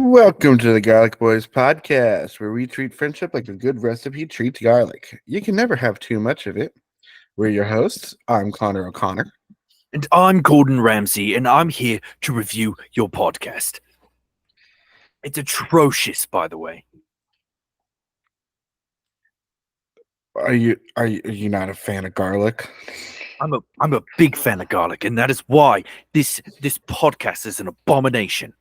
Welcome to the Garlic Boys podcast, where we treat friendship like a good recipe treats garlic. You can never have too much of it. We're your hosts. I'm Connor O'Connor. And I'm Gordon Ramsey, and I'm here to review your podcast. It's atrocious, by the way. Are you not a fan of garlic? I'm a big fan of garlic, and that is why this podcast is an abomination.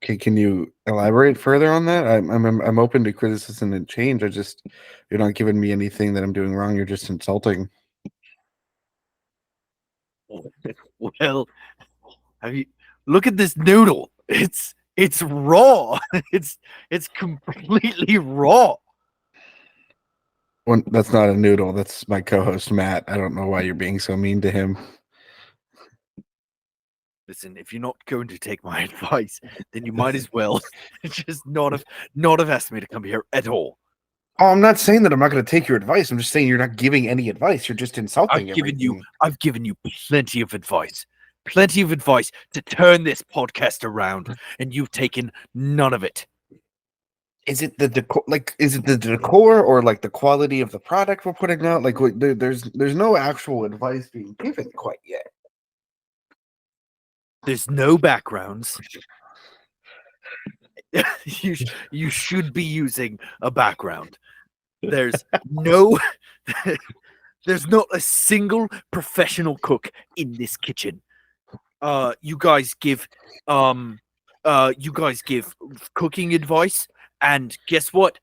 Okay, can you elaborate further on that? I'm open to criticism and change. You're not giving me anything that I'm doing wrong. You're just insulting. Well, have you look at this noodle? It's raw. It's completely raw. Well, that's not a noodle. That's my co-host Matt. I don't know why you're being so mean to him. Listen, if you're not going to take my advice, then you might as well just not have asked me to come here at all. Oh, I'm not saying that I'm not going to take your advice. I'm just saying you're not giving any advice. You're just insulting everything. I've given you plenty of advice to turn this podcast around, and you've taken none of it. Is it the decor? Is it the decor or like the quality of the product we're putting out? There's no actual advice being given quite yet. There's no backgrounds. You should be using a background. There's not a single professional cook in this kitchen. You guys give cooking advice, and guess what?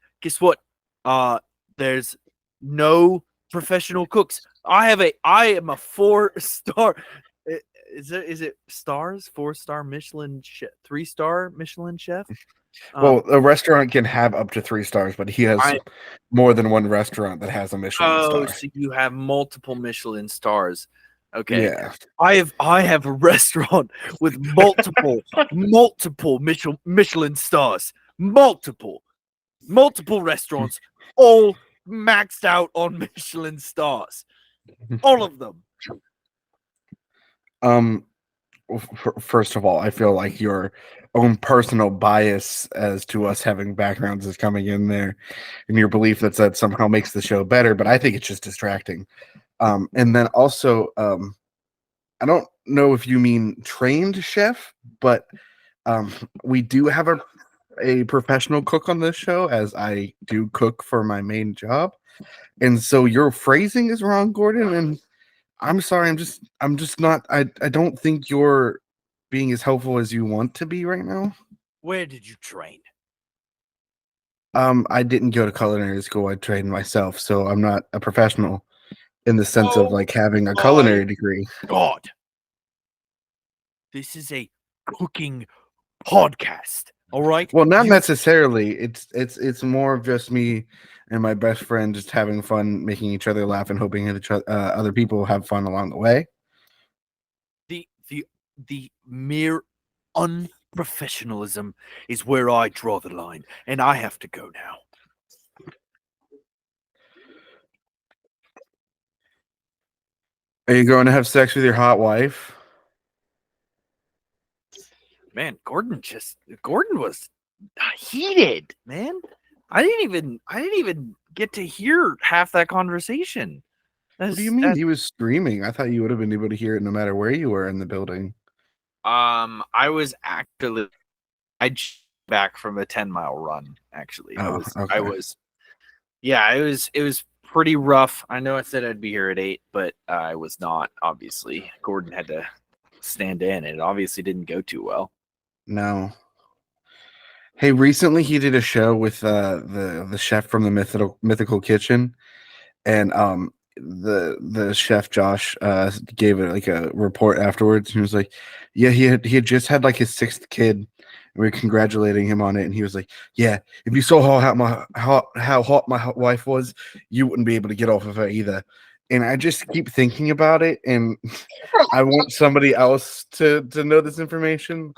There's no professional cooks. I am a 4-star. Is it stars? 4-star Michelin chef, 3-star Michelin chef? Well, a restaurant can have up to 3 stars, but he has more than one restaurant that has a Michelin star. So you have multiple Michelin stars. Okay. Yeah. I have a restaurant with multiple Michelin stars. Multiple restaurants, all maxed out on Michelin stars. All of them. First of all, I feel like your own personal bias as to us having backgrounds is coming in there, and your belief that somehow makes the show better. But I think it's just distracting. And then also, I don't know if you mean trained chef, but we do have a professional cook on this show, as I do cook for my main job, and so your phrasing is wrong, Gordon. And I'm sorry, I'm just not. I don't think you're being as helpful as you want to be right now. Where did you train? I didn't go to culinary school. I trained myself, so I'm not a professional in the sense of like having a culinary degree. God, this is a cooking podcast. All right. Well, not necessarily. It's more of just me and my best friend just having fun, making each other laugh, and hoping that other people have fun along the way. The mere unprofessionalism is where I draw the line, and I have to go now. Are you going to have sex with your hot wife? Man, Gordon was heated, man. I didn't even get to hear half that conversation. What do you mean? He was screaming. I thought you would have been able to hear it no matter where you were in the building. I was actually back from a 10-mile run. Actually, it was pretty rough. I know I said I'd be here at 8, but I was not. Obviously, Gordon had to stand in, and it obviously didn't go too well. No. Hey, recently he did a show with the chef from the Mythical Kitchen, and the chef Josh gave it like a report afterwards. He was like, yeah, he had just had like his 6th kid, and we were congratulating him on it, and he was like, yeah, if you saw how hot my wife was, you wouldn't be able to get off of her either. And I just keep thinking about it, and I want somebody else to know this information.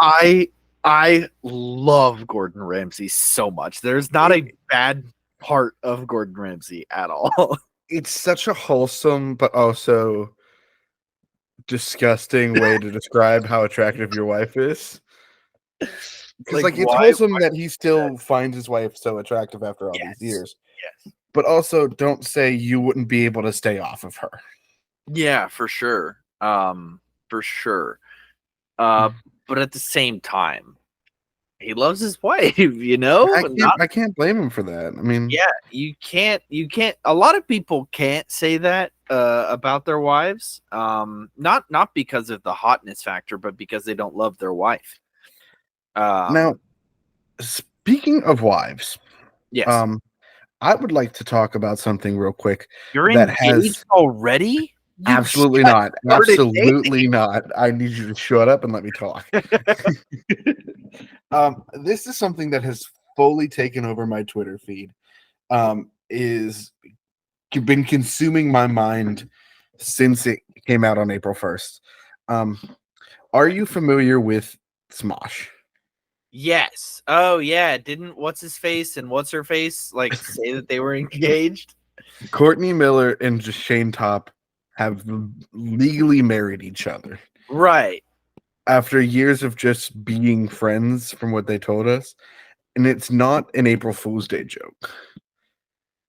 I love Gordon Ramsay so much. There's not a bad part of Gordon Ramsay at all. It's such a wholesome but also disgusting way to describe how attractive your wife is. Because like it's why? wholesome that he still finds his wife so attractive after all these Yes. years, Yes. but also don't say you wouldn't be able to stay off of her. Yeah, for sure. For sure. But at the same time, he loves his wife, you know? I can't blame him for that. I mean, Yeah, you can't a lot of people can't say that about their wives. Not because of the hotness factor, but because they don't love their wife. now speaking of wives, Yes. um, I would like to talk about something real quick You're that engaged has already? You just absolutely got not, started absolutely not. I need you to shut up and let me talk. dating. This is something that has fully taken over my Twitter feed. Is been consuming my mind since it came out on April 1st. Um, are you familiar with Smosh? Yes. Oh yeah. Didn't what's his face and what's her face like say that they were engaged? Courtney Miller and Shane Top have legally married each other Right. after years of just being friends, from what they told us. And it's not an April Fool's Day joke.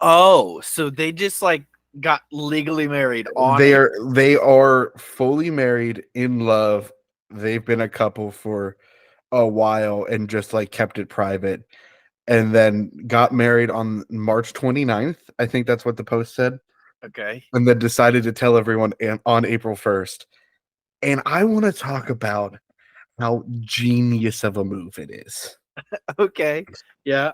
Oh, so they just like got legally married on They a are fully married, in love. They've been a couple for a while and just like kept it private, and then got married on March 29th. I think that's what the post said. okay. And then decided to tell everyone on April 1st. And I want to talk about how genius of a move it is. Okay. Yeah.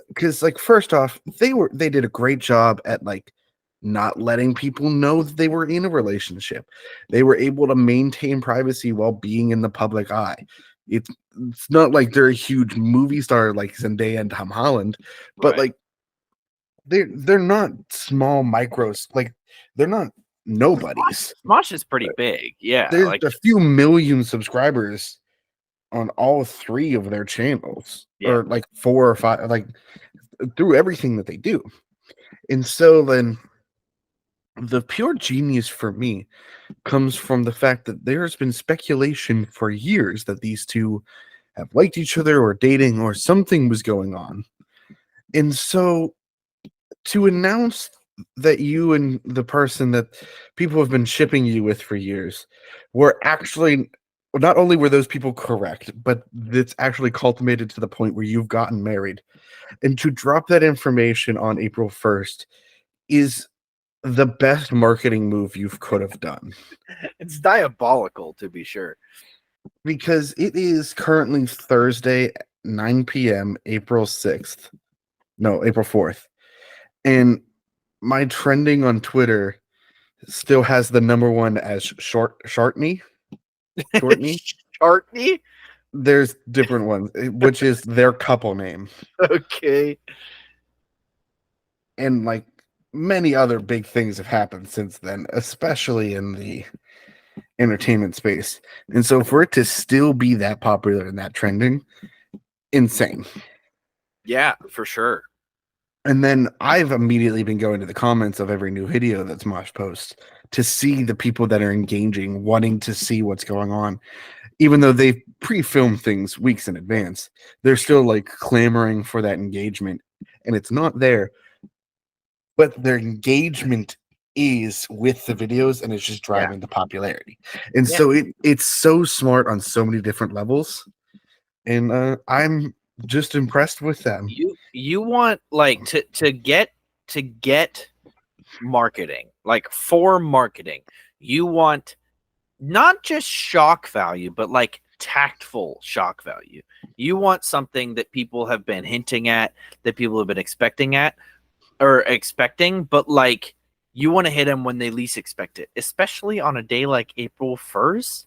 Because like first off, they did a great job at like not letting people know that they were in a relationship. They were able to maintain privacy while being in the public eye. It's it's not like they're a huge movie star like Zendaya and Tom Holland, but Right. like they're not small micros, like they're not nobodies. Smosh is pretty big. Yeah. There's Like a few million subscribers on all three of their channels, yeah. or like four or five, like through everything that they do. And so then the pure genius for me comes from the fact that there's been speculation for years that these two have liked each other or dating or something was going on. And so to announce that you and the person that people have been shipping you with for years were actually, not only were those people correct, but it's actually culminated to the point where you've gotten married. And to drop that information on April 1st is the best marketing move you could have done, It's diabolical to be sure. because it is currently Thursday, 9 p.m., April 6th. No, April 4th. And my trending on Twitter still has the number one as Shortney. Shortney. Shartney? There's different ones, which is their couple name. Okay. And like many other big things have happened since then, especially in the entertainment space. And so for it to still be that popular and that trending, insane. Yeah, for sure. And then I've immediately been going to the comments of every new video that Smosh posts to see the people that are engaging, wanting to see what's going on. Even though they've pre-filmed things weeks in advance, they're still like clamoring for that engagement. And it's not there, but their engagement is with the videos, and it's just driving the popularity. And Yeah. so it's so smart on so many different levels. And I'm just impressed with them. You want like to get marketing, like for marketing, you want not just shock value, but like tactful shock value. You want something that people have been hinting at, that people have been expecting, but like you want to hit them when they least expect it, especially on a day like April 1st.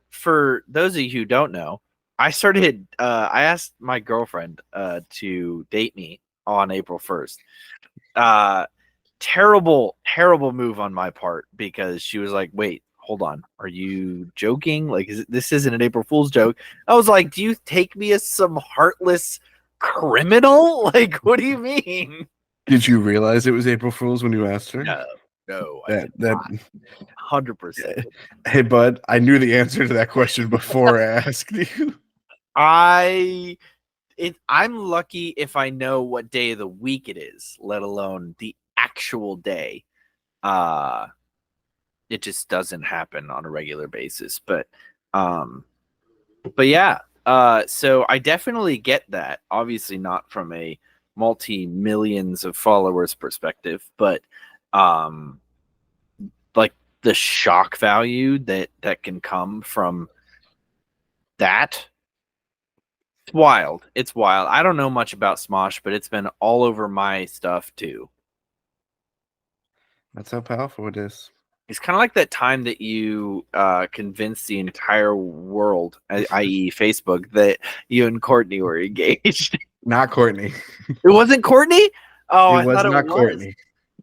For those of you who don't know, I asked my girlfriend to date me on April 1st. Terrible move on my part, because she was like, wait, hold on, are you joking? Like, this isn't an April Fool's joke. I was like, do you take me as some heartless criminal? Like, what do you mean? Did you realize it was April Fool's when you asked her? No, I That did that not. 100%. Hey bud, I knew the answer to that question before I asked you. I'm lucky if I know what day of the week it is, let alone the actual day. It just doesn't happen on a regular basis. But yeah. So I definitely get that. Obviously not from a multi-millions of followers perspective, but like the shock value that can come from that. It's wild. It's wild. I don't know much about Smosh, but it's been all over my stuff too. That's how powerful it is. It's kind of like that time that you convinced the entire world, i.e., Facebook, that you and Courtney were engaged. Not Courtney. It wasn't Courtney? Oh, It I was thought it not was. Courtney.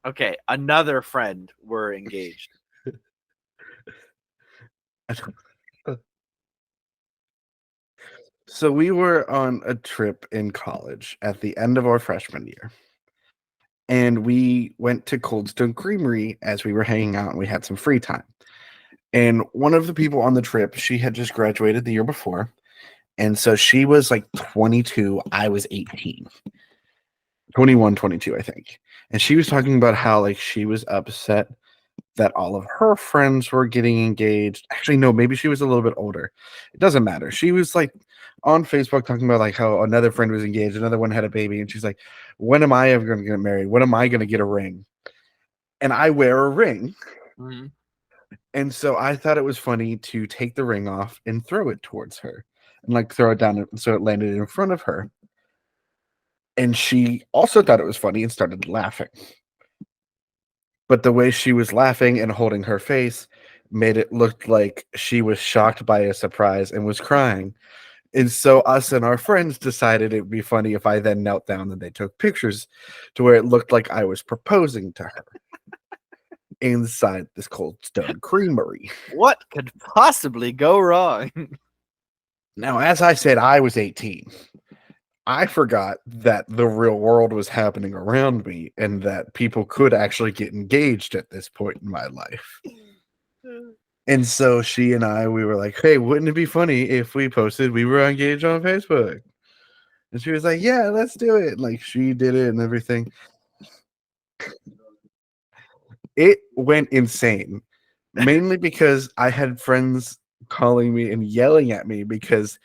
Okay, another friend were engaged. So we were on a trip in college at the end of our freshman year. And we went to Cold Stone Creamery as we were hanging out and we had some free time. And one of the people on the trip, she had just graduated the year before. And so she was like 22. I was 18. 21, 22, I think. And she was talking about how like she was upset that all of her friends were getting engaged. Actually, no, maybe she was a little bit older. It doesn't matter. She was like on Facebook talking about like how another friend was engaged, another one had a baby, and she's like, when am I ever going to get married? When am I going to get a ring? And I wear a ring. Mm-hmm. And so I thought it was funny to take the ring off and throw it towards her and like throw it down so it landed in front of her. And she also thought it was funny and started laughing. But the way she was laughing and holding her face made it look like she was shocked by a surprise and was crying. And so us and our friends decided it would be funny if I then knelt down and they took pictures to where it looked like I was proposing to her inside this Cold Stone Creamery. What could possibly go wrong? Now, as I said, I was 18. I forgot that the real world was happening around me and that people could actually get engaged at this point in my life. And so she and I, we were like, hey, wouldn't it be funny if we posted we were engaged on Facebook? And she was like, yeah, let's do it. Like she did it and everything. It went insane, mainly because I had friends calling me and yelling at me because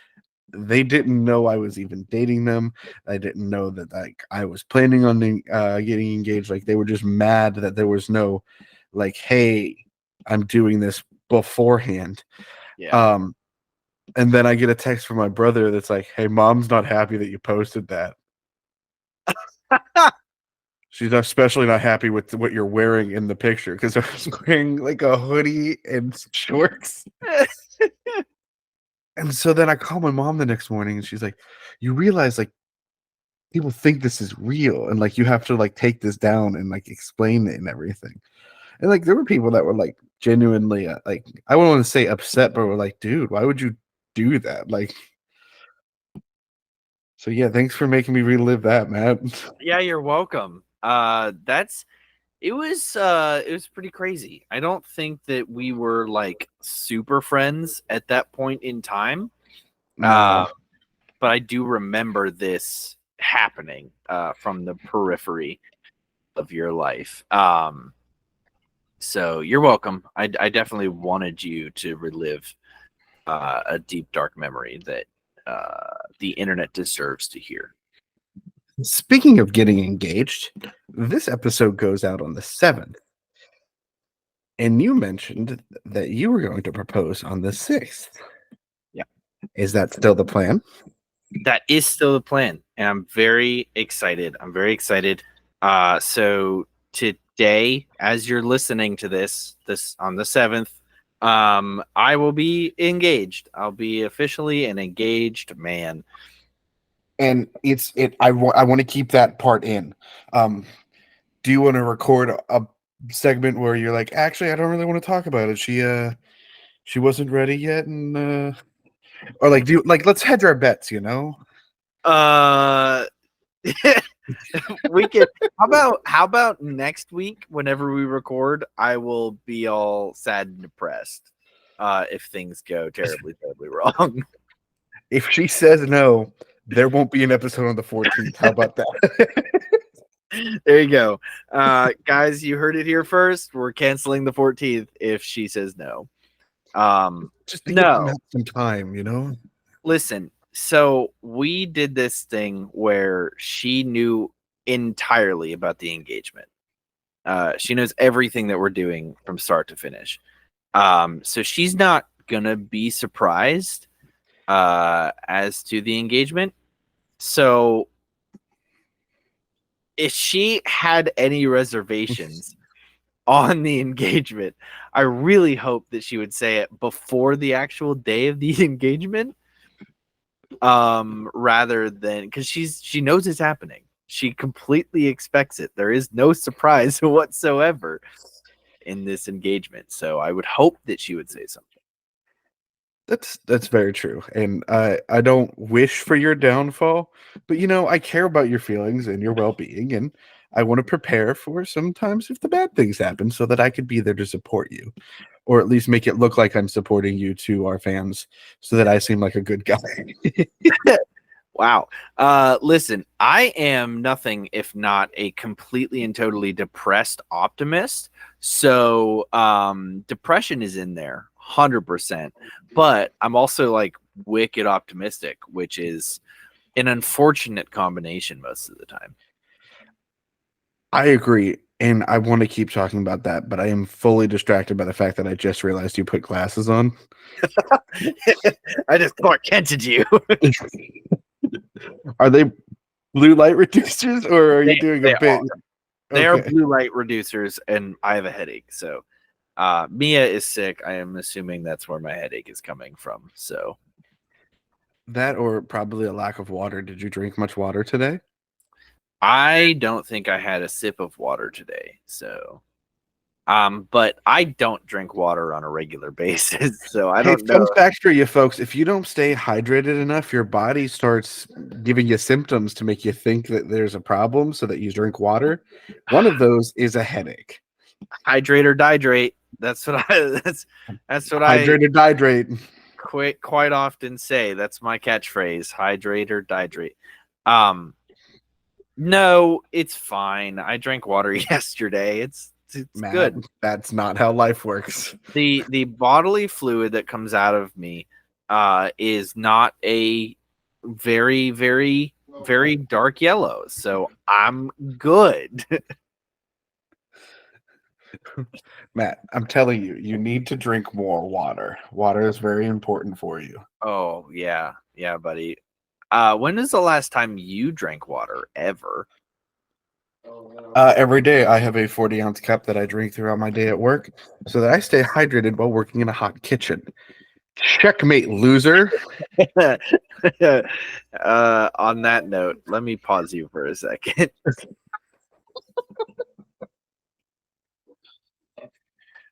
they didn't know I was even dating them. I didn't know that like I was planning on getting engaged. Like they were just mad that there was no like, hey, I'm doing this beforehand. Yeah. And then I get a text from my brother that's like, hey, mom's not happy that you posted that. She's especially not happy with what you're wearing in the picture because I was wearing like a hoodie and shorts. And so then I call my mom the next morning and she's like, you realize like people think this is real and like you have to like take this down and like explain it and everything. And like there were people that were like genuinely like I wouldn't want to say upset, but were like, dude, why would you do that? Like, so yeah, thanks for making me relive that, Matt. Yeah, you're welcome. It was pretty crazy. I don't think that we were like super friends at that point in time. No. But I do remember this happening from the periphery of your life. So you're welcome. I definitely wanted you to relive a deep, dark memory that the internet deserves to hear. Speaking of getting engaged, this episode goes out on the 7th. And you mentioned that you were going to propose on the 6th. Yeah. Is that still the plan? That is still the plan. And I'm very excited. So today, as you're listening to this on the 7th, I will be engaged. I'll be officially an engaged man. And I want to keep that part in. Do you want to record a segment where you're like, actually, I don't really want to talk about it. She wasn't ready yet, and or like let's hedge our bets, you know? We could how about next week whenever we record, I will be all sad and depressed if things go terribly wrong. If she says no, there won't be an episode on the 14th. How about that? There you go. Guys, you heard it here first. We're canceling the 14th if she says no. Just to give No. them some time, you know? Listen, so we did this thing where she knew entirely about the engagement. She knows everything that we're doing from start to finish. So she's not gonna be surprised as to the engagement. So if she had any reservations on the engagement, I really hope that she would say it before the actual day of the engagement, rather than, because she knows it's happening. She completely expects it. There is no surprise whatsoever in this engagement. So I would hope that she would say something. That's very true. And I don't wish for your downfall, but I care about your feelings and your well-being, and I want to prepare for sometimes if the bad things happen so that I could be there to support you, or at least make it look like I'm supporting you to our fans so that I seem like a good guy. Wow. Listen, I am nothing if not a completely and totally depressed optimist. So depression is in there 100%. But I'm also like wicked optimistic, which is an unfortunate combination most of the time. I agree. And I want to keep talking about that, but I am fully distracted by the fact that I just realized you put glasses on. I just Clark Kented you. Are they blue light reducers, or are you doing a bit? They are blue light reducers, and I have a headache. So Mia is sick. I am assuming that's where my headache is coming from. So that, or probably a lack of water. Did you drink much water today? I don't think I had a sip of water today. So but I don't drink water on a regular basis. So I don't know. Fun fact for you folks: if you don't stay hydrated enough, your body starts giving you symptoms to make you think that there's a problem, so that you drink water. One of those is a headache. Hydrate or dihydrate. That's what I. That's what Hydrate or dihydrate. Quite often say. That's my catchphrase: hydrate or dihydrate. No, it's fine. I drank water yesterday. It's Matt, good. That's not how life works. The bodily fluid that comes out of me is not a very, very, very dark yellow. So I'm good. Matt, I'm telling you, you need to drink more water. Water is very important for you. Oh, yeah. Yeah, buddy. When is the last time you drank water ever? Every day I have a 40-ounce cup that I drink throughout my day at work so that I stay hydrated while working in a hot kitchen. Checkmate, loser. On that note, let me pause you for a second.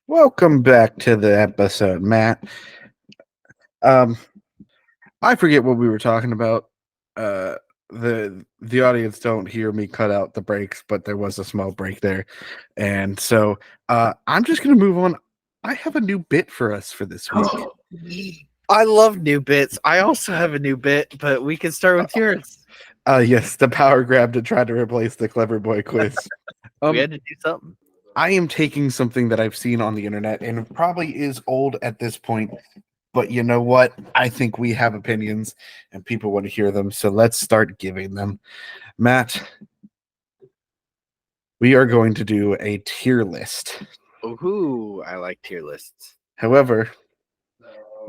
Welcome back to the episode, Matt. I forget what we were talking about. The audience don't hear me cut out the breaks, but there was a small break there, and so I'm just gonna move on. I have a new bit for us for this week. I love new bits. I also have a new bit, but we can start with yours. Yes, the power grab to try to replace the Clever Boy quiz. We had to do something. I am taking something that I've seen on the internet, and it probably is old at this point, but you know what? I think we have opinions, and people want to hear them, so let's start giving them. Matt, we are going to do a tier list. Ooh, I like tier lists. However,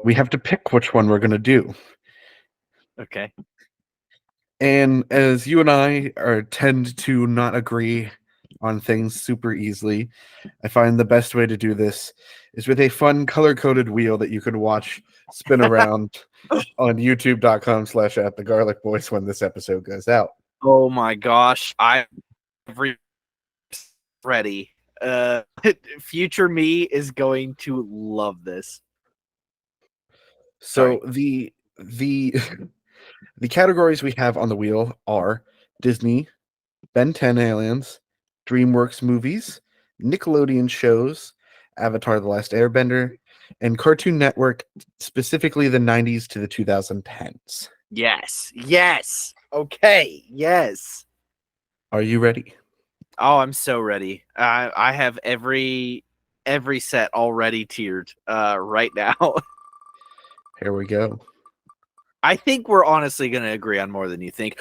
we have to pick which one we're going to do. Okay. And as you and I tend to not agree on things super easily, I find the best way to do this is with a fun color-coded wheel that you can watch spin around on youtube.com/@thegarlicboys when this episode goes out. Oh my gosh, I'm ready. Future me is going to love this. So the the categories we have on the wheel are Disney, Ben 10 Aliens, DreamWorks movies, Nickelodeon shows, Avatar: The Last Airbender, and Cartoon Network, specifically the 90s to the 2010s. Yes. Yes. Okay. Yes. Are you ready? Oh, I'm so ready. I have every set already tiered right now. Here we go. I think we're honestly going to agree on more than you think.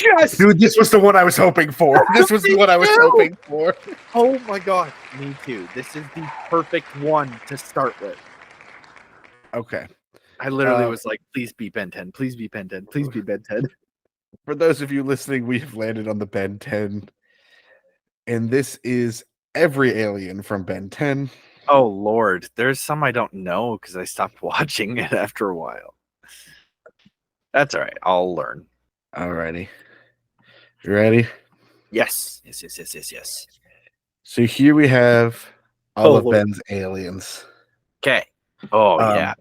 Yes. Dude, this was the one I was hoping for. This was the one I was hoping for. Oh my god. Me too. This is the perfect one to start with. Okay. I literally was like, please be Ben 10. Please be Ben 10. Please be Ben 10. For those of you listening, we have landed on the Ben 10. And this is every alien from Ben 10. Oh Lord. There's some I don't know because I stopped watching it after a while. That's all right. I'll learn. Alrighty. You ready? Yes. Yes, yes, yes, yes, yes. So here we have all of Lord. Ben's aliens. Okay. Oh, yeah.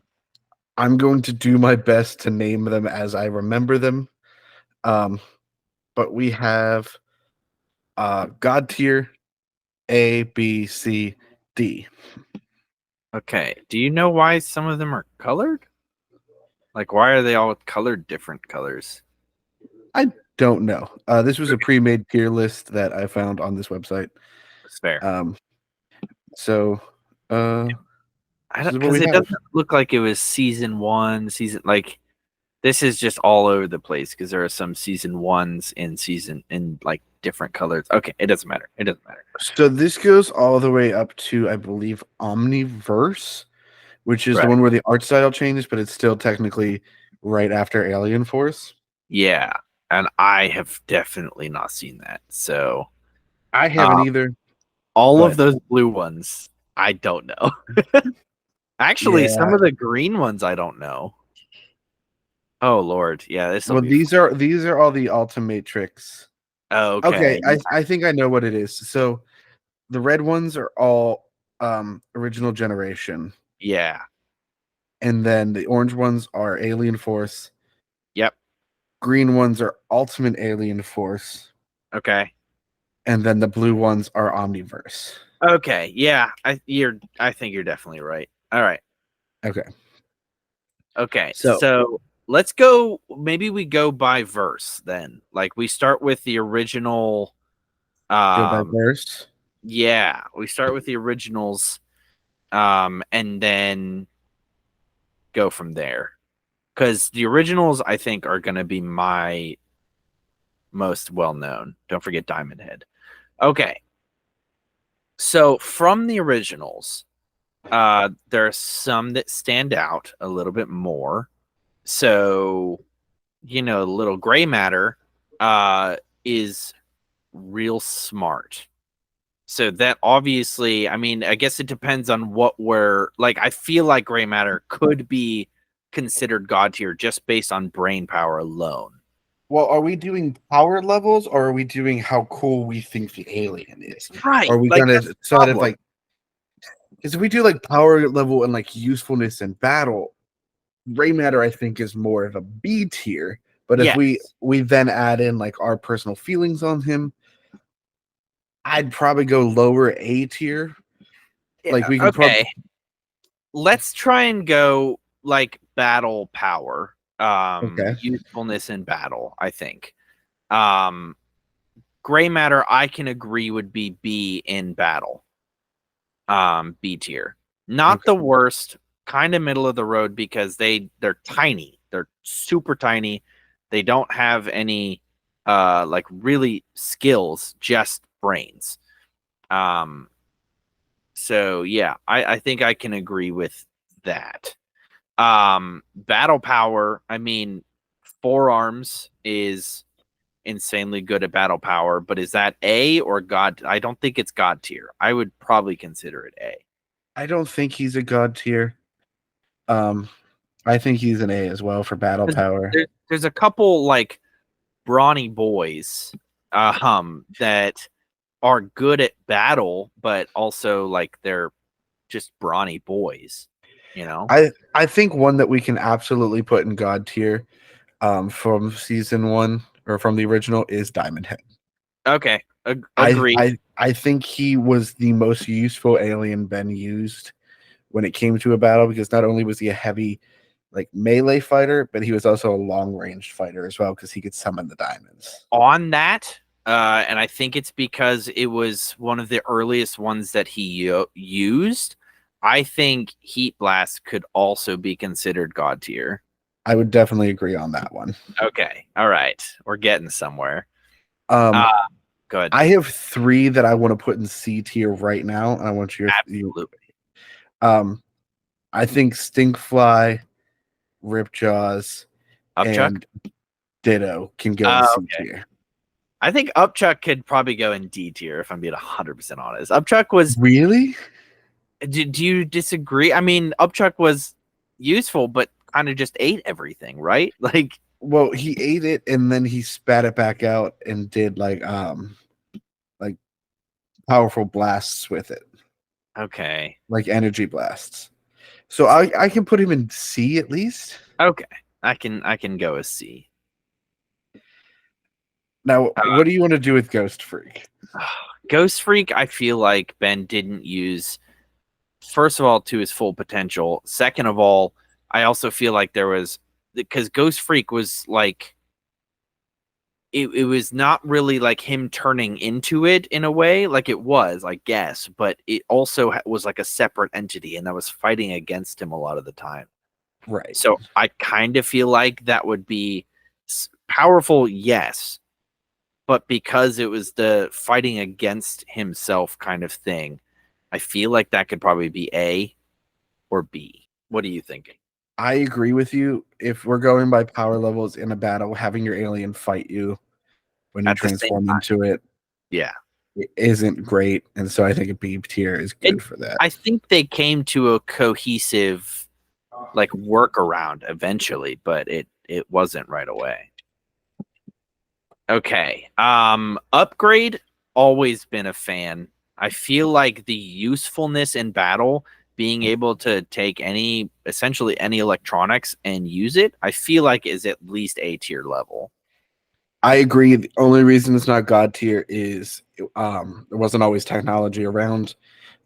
I'm going to do my best to name them as I remember them. But we have God tier A, B, C, D. Okay. Do you know why some of them are colored? Like, why are they all colored different colors? I don't know. This was a pre-made tier list that I found on this website. It's fair. So I don't, because it doesn't look like it was season 1, like this is just all over the place because there are some season 1s in like different colors. Okay, it doesn't matter. It doesn't matter. So this goes all the way up to, I believe, Omniverse, which is Right. the one where the art style changes, but it's still technically right after Alien Force. Yeah, and I have definitely not seen that. So I haven't either. All of those blue ones, I don't know. Actually, some of the green ones I don't know. Oh Lord, yeah, this. Well, these are all the Ultimatrix. Oh, okay. I think I know what it is. So the red ones are all original generation. Yeah. And then the orange ones are Alien Force. Yep. Green ones are Ultimate Alien Force. Okay. And then the blue ones are Omniverse. Okay. Yeah. I think you're definitely right. All right. Okay. Okay. So let's go. Maybe we go by verse then. Like we start with the original. Go by verse. Yeah, we start with the originals, and then go from there. Because the originals, I think, are going to be my most well known. Don't forget Diamond Head. Okay. So from the originals, there are some that stand out a little bit more. So, little gray matter is real smart. So that obviously, I mean, I guess it depends on what we're like. I feel like gray matter could be considered god tier just based on brain power alone. Well, are we doing power levels or are we doing how cool we think the alien is? Right. Or are we gonna sort of like, because if we do like power level and like usefulness in battle, gray matter I think is more of a B tier. But if we then add in like our personal feelings on him, I'd probably go lower A tier. Like we can let's try and go like battle power. Usefulness in battle, I think. Gray matter, I can agree would be B in battle. B tier. Not the worst, kind of middle of the road because they're tiny. They're super tiny. They don't have any like really skills, just brains. So yeah, I think I can agree with that. Battle power, I mean, forearms is insanely good at battle power, but is that A or God? I don't think it's god tier. I would probably consider it A. I don't think he's a god tier. I think he's an A as well for battle power. There's a couple like brawny boys that are good at battle, but also like they're just brawny boys, I think one that we can absolutely put in god tier from season 1 or from the original is Diamond Head. Okay, agree. I think he was the most useful alien Ben used when it came to a battle, because not only was he a heavy like melee fighter, but he was also a long range fighter as well because he could summon the diamonds. On that, and I think it's because it was one of the earliest ones that he used. I think Heat Blast could also be considered God tier. I would definitely agree on that one. Okay, all right, we're getting somewhere. Um, Good. I have 3 that I want to put in C tier right now. I want you. Absolutely. I think Stinkfly, Ripjaws, Upchuck. and Ditto can go in C Okay. tier. I think Upchuck could probably go in D tier if I'm being 100% honest. Upchuck was Really? Do you disagree? I mean, Upchuck was useful, but kind of just ate everything, right? Like, Well, he ate it and then he spat it back out and did like powerful blasts with it, okay, like energy blasts. So I can put him in C at least. okay, I can go as C. Now, what do you want to do with Ghost Freak? Ghost Freak, I feel like Ben didn't use, first of all, to his full potential. Second of all, I also feel like there was, because Ghost Freak was like, it was not really like him turning into it in a way, like it was, I guess, but it also was like a separate entity, and that was fighting against him a lot of the time. Right. So I kind of feel like that would be powerful, yes, but because it was the fighting against himself kind of thing, I feel like that could probably be A or B. What are you thinking? I agree with you. If we're going by power levels in a battle, having your alien fight you when you At the same transform time, into it yeah, isn't great. And so I think a B tier is good for that. I think they came to a cohesive like workaround eventually, but it wasn't right away. Okay. Upgrade, always been a fan. I feel like the usefulness in battle, being able to take essentially any electronics and use it, I feel like is at least A tier level. I agree. The only reason it's not God tier is there wasn't always technology around,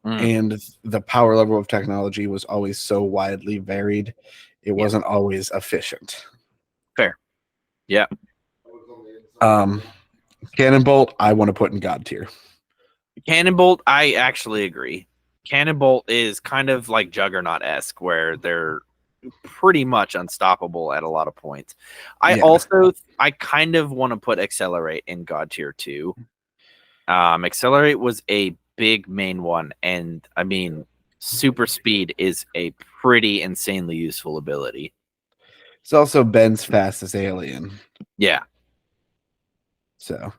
and the power level of technology was always so widely varied. It wasn't always efficient. Fair. Yeah. Cannonbolt, I want to put in God tier. Cannonbolt, I actually agree. Cannonbolt is kind of like Juggernaut-esque, where they're pretty much unstoppable at a lot of points. I kind of want to put Accelerate in God tier 2. Accelerate was a big main one, and I mean, super speed is a pretty insanely useful ability. It's also Ben's fastest alien. Yeah. So, all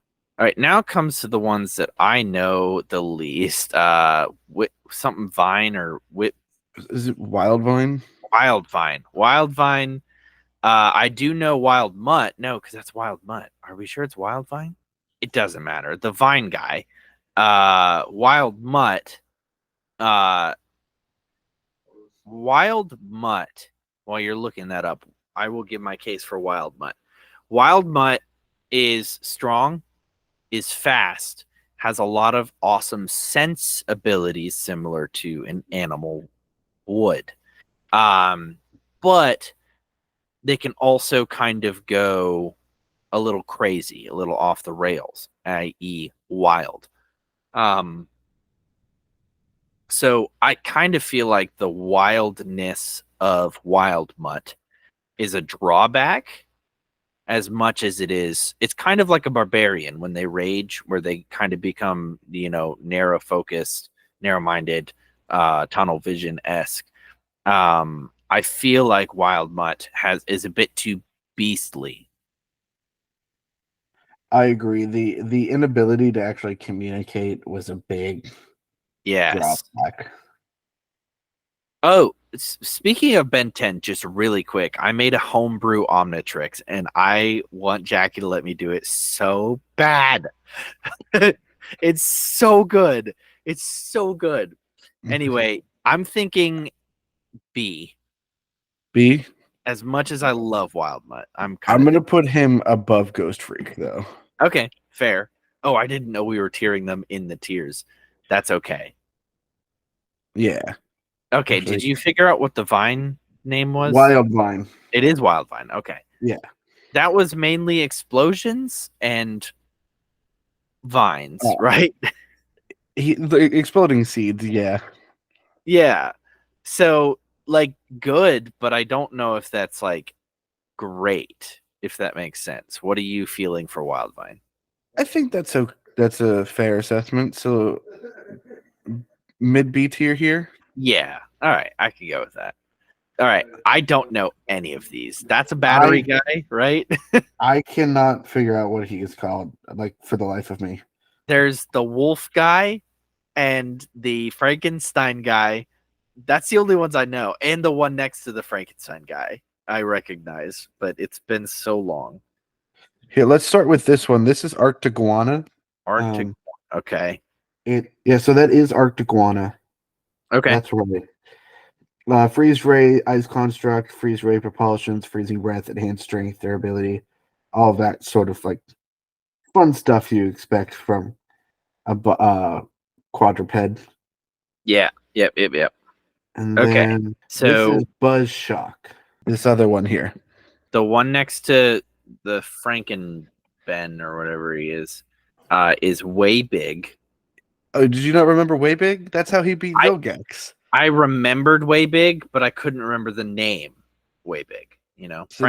right, now comes to the ones that I know the least. Something Vine or is it Wildvine? Wildvine. Wildvine. I do know Wild Mutt. No, because that's Wild Mutt. Are we sure it's Wildvine? It doesn't matter. The Vine guy. Wild Mutt. Wild Mutt. While you're looking that up, I will give my case for Wild Mutt. Wild Mutt is strong, is fast, has a lot of awesome sense abilities similar to an animal would. But they can also kind of go a little crazy, a little off the rails, i.e., wild. So I kind of feel like the wildness of Wild Mutt is a drawback as much as it's kind of like a barbarian when they rage, where they kind of become, narrow focused, narrow minded, tunnel vision esque. I feel like Wild Mutt is a bit too beastly. I agree. The inability to actually communicate was a big drawback. Oh, speaking of Ben 10, just really quick, I made a homebrew Omnitrix, and I want Jackie to let me do it so bad. It's so good. It's so good. Anyway, I'm thinking B. B. As much as I love Wild Mutt, I'm gonna put him above Ghost Freak though. Okay, fair. Oh, I didn't know we were tiering them in the tiers. That's okay. Yeah. Okay, did Actually, you figure out what the vine name was? Wildvine. It is Wildvine. Okay. Yeah. That was mainly explosions and vines, Oh, right? the exploding seeds. Yeah. Yeah. So, like, good, but I don't know if that's like great, if that makes sense. What are you feeling for Wildvine? I think that's a fair assessment. So mid B tier here. Yeah. All right. I can go with that. All right. I don't know any of these. That's a battery I guy, right? I cannot figure out what he is called, like for the life of me. There's the wolf guy and the Frankenstein guy. That's the only ones I know. And the one next to the Frankenstein guy I recognize, but it's been so long. Here, let's start with this one. This is Arctiguana. Arctic. Okay. So that is Arctiguana. Okay. That's right. Freeze ray, ice construct, freeze ray propulsions, freezing breath, enhanced strength, durability, all of that sort of like fun stuff you expect from a quadruped. Yeah. Yep. And Okay. then this So is Buzz Shock. This other one here. the one next to the Frankenben or whatever he is way big. Oh, did you not remember Way Big? That's how he beat I- Vilgax. I remembered way big, but I couldn't remember the name way big. You know, So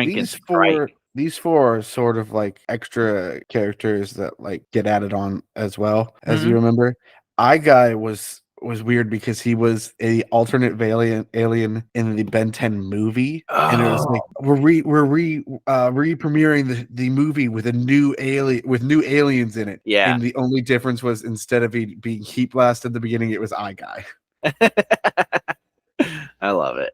these four are sort of like extra characters that like get added on as well, as you remember. I Guy was weird because he was a alternate alien in the Ben 10 movie, and it was like we're re-premiering the movie with a new alien with new aliens in it. Yeah. And the only difference was instead of it being Heat Blast at the beginning, it was I Guy. I love it.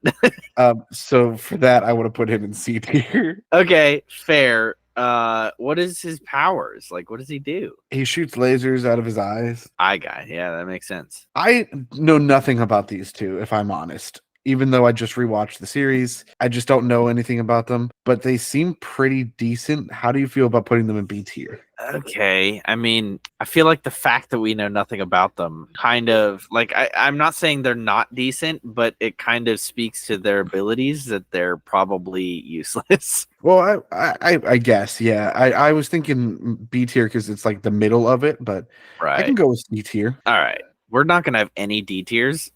So for that, I would have put him in C tier. Okay, fair. What is his powers? Like, what does he do? He shoots lasers out of his eyes. Eye guy. Yeah, that makes sense. I know nothing about these two, if I'm honest. Even though I just rewatched the series, I just don't know anything about them. But they seem pretty decent. How do you feel about putting them in B tier? Okay. I mean, I feel like the fact that we know nothing about them kind of like I'm not saying they're not decent, but it kind of speaks to their abilities that they're probably useless. Well, I guess, yeah. I was thinking B tier because it's like the middle of it, but I can Right. go with C tier. All right. We're not going to have any D tiers,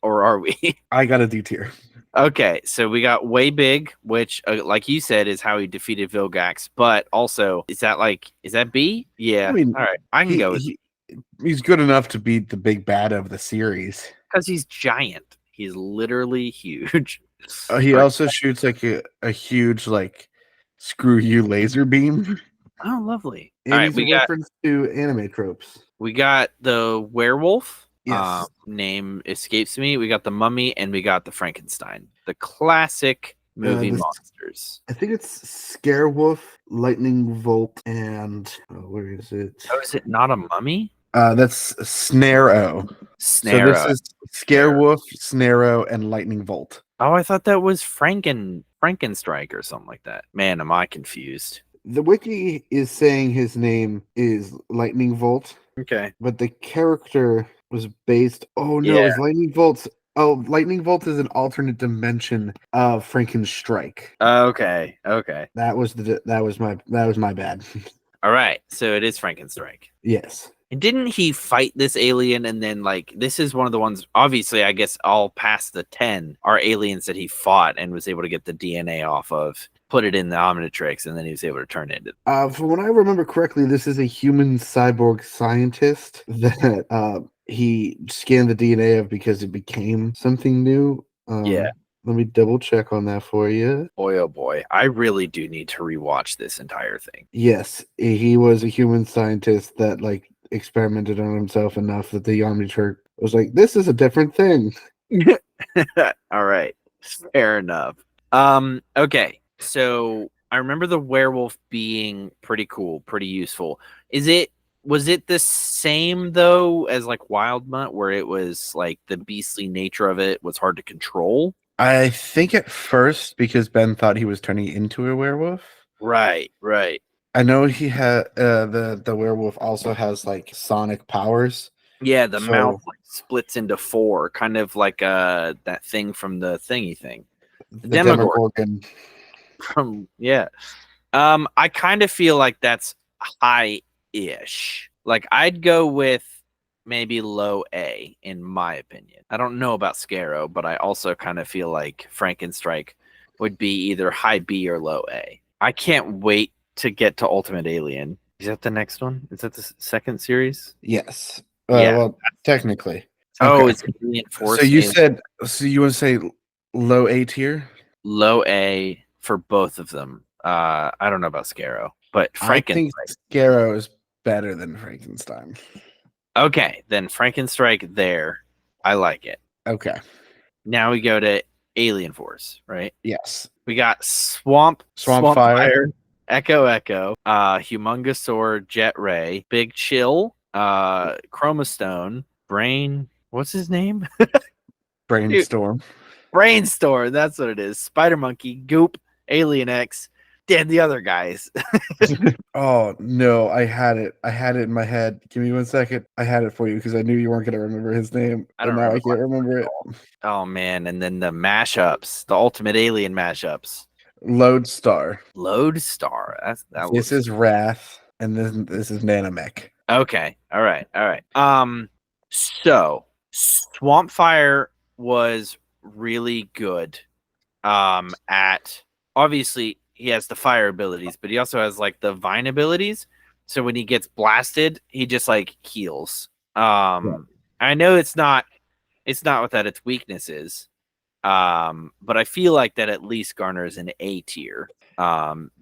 or are we? I got a D tier. Okay, so we got way big, which, like you said, is how he defeated Vilgax. But also, is that B? Yeah. I mean, all right, I can go with he's good enough to beat the big bad of the series. because he's giant. He's literally huge. He also shoots like a huge like screw you laser beam. Oh, lovely. And All right, he's a reference to anime tropes. we got the werewolf. Yes. Name escapes me. We got the mummy and we got the Frankenstein, the classic movie monsters. I think it's Scarewolf, Lightning Volt, and where is it? Oh, is it not a mummy? That's Snarrow. Snarrow. So this is Scarewolf, Snarrow, and Lightning Volt. Oh, I thought that was Frankenstrike or something like that. Man, am I confused. The wiki is saying his name is Lightning Volt, Okay. but the character was based. Oh no, it's Lightning Volt's. Oh, Lightning Volt is an alternate dimension of Frankenstrike. Okay. That was my bad. All right. So it is Frankenstrike. Yes. And didn't he fight this alien and then like this is one of the ones obviously I guess all past the 10 are aliens that he fought and was able to get the DNA off of, put it in the Omnitrix, and then he was able to turn it into. From what I remember correctly, this is a human cyborg scientist that he scanned the DNA of because it became something new. Yeah. Let me double check on that for you. Boy, oh boy. I really do need to rewatch this entire thing. Yes, he was a human scientist that like experimented on himself enough that the Omnitrix was like, this is a different thing. All right. Fair enough. Okay. So I remember the werewolf being pretty cool, pretty useful. Was it the same though as like Wild Mutt, where it was like the beastly nature of it was hard to control? I think at first because Ben thought he was turning into a werewolf. Right. I know he had the werewolf also has like sonic powers, Yeah, the So mouth like splits into four, kind of like that thing from the thingy thing. The the Demogorgon Demogorgon. from I kind of feel like that's high-ish. Like I'd go with maybe low A in my opinion. I don't know about Scarrow, but I also kind of feel like Frankenstrike would be either high B or low A. I can't wait to get to Ultimate Alien. Is that the next one? Is that the second series? Yes. Yeah. Well, technically. Oh, Okay. it's Alien So Force. you said, so you want to say low A tier? Low A for both of them. I don't know about Scarrow, but I think Frankenstrike. Scarrow is better than Frankenstein. Okay, then Frankenstrike there. I like it. Okay. Now we go to Alien Force, right? Yes. We got Swamp Fire. Fire, Echo, Humongosaur, Jet Ray, Big Chill, Chromastone, Brain. What's his name? Brainstorm. Brainstorm. That's what it is. Spider Monkey, Goop, Alien X, and the other guys. Oh no, I had it. I had it in my head. Give me 1 second. I had it for you because I knew you weren't going to remember his name. I And don't now I remember can't remember it. Oh man, and then the mashups, the Ultimate Alien mashups. Lodestar. Lodestar. That This looks is Wrath, and this is Nanomech. okay. All right. So Swampfire was really good. At obviously he has the fire abilities, but he also has like the vine abilities. So when he gets blasted, he just like heals. I know it's not without its weaknesses. But I feel like that at least garners an A tier,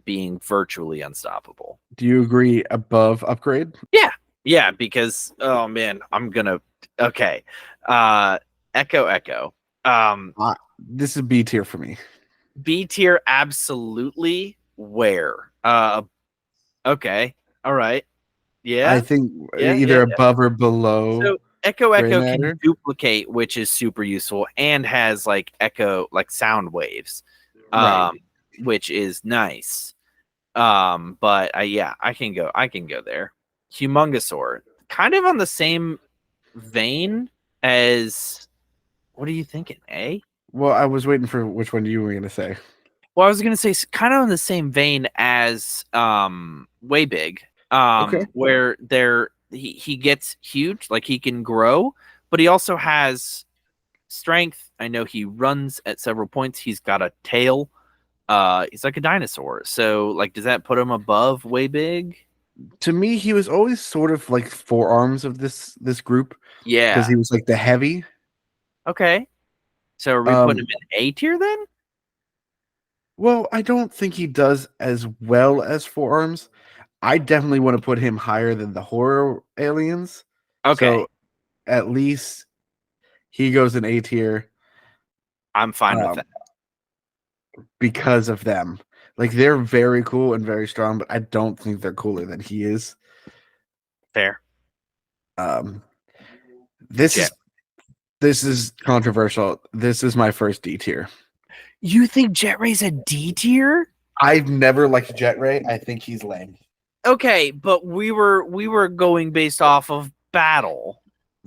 being virtually unstoppable. Do you agree above upgrade? Yeah, because oh man, okay. Echo. This is B tier for me. B tier absolutely where? Okay. All right. Yeah. I think Yeah. either above or below. So Echo Gray can matter? duplicate, which is super useful, and has like echo like sound waves, Right. which is nice. But I can go there. Humongosaur, kind of on the same vein as what are you thinking? A? Well, I was waiting for which one you were going to say. Well, I was gonna say kind of in the same vein as Way Big, Okay. where he gets huge, like he can grow, but he also has strength. I know he runs at several points. He's got a tail. He's like a dinosaur. So like, does that put him above Way Big? To me, he was always sort of like forearms of this group Yeah. because he was like the heavy. Okay. So are we putting him in A tier then? Well, I don't think he does as well as forearms. I definitely want to put him higher than the horror aliens. Okay. So at least he goes in A tier. I'm fine with that. Because of them. Like they're very cool and very strong, but I don't think they're cooler than he is. Fair. This is controversial. This is my first D tier. You think Jet Ray's a D tier? I've never liked Jet Ray. I think he's lame. Okay, but we were going based off of battle.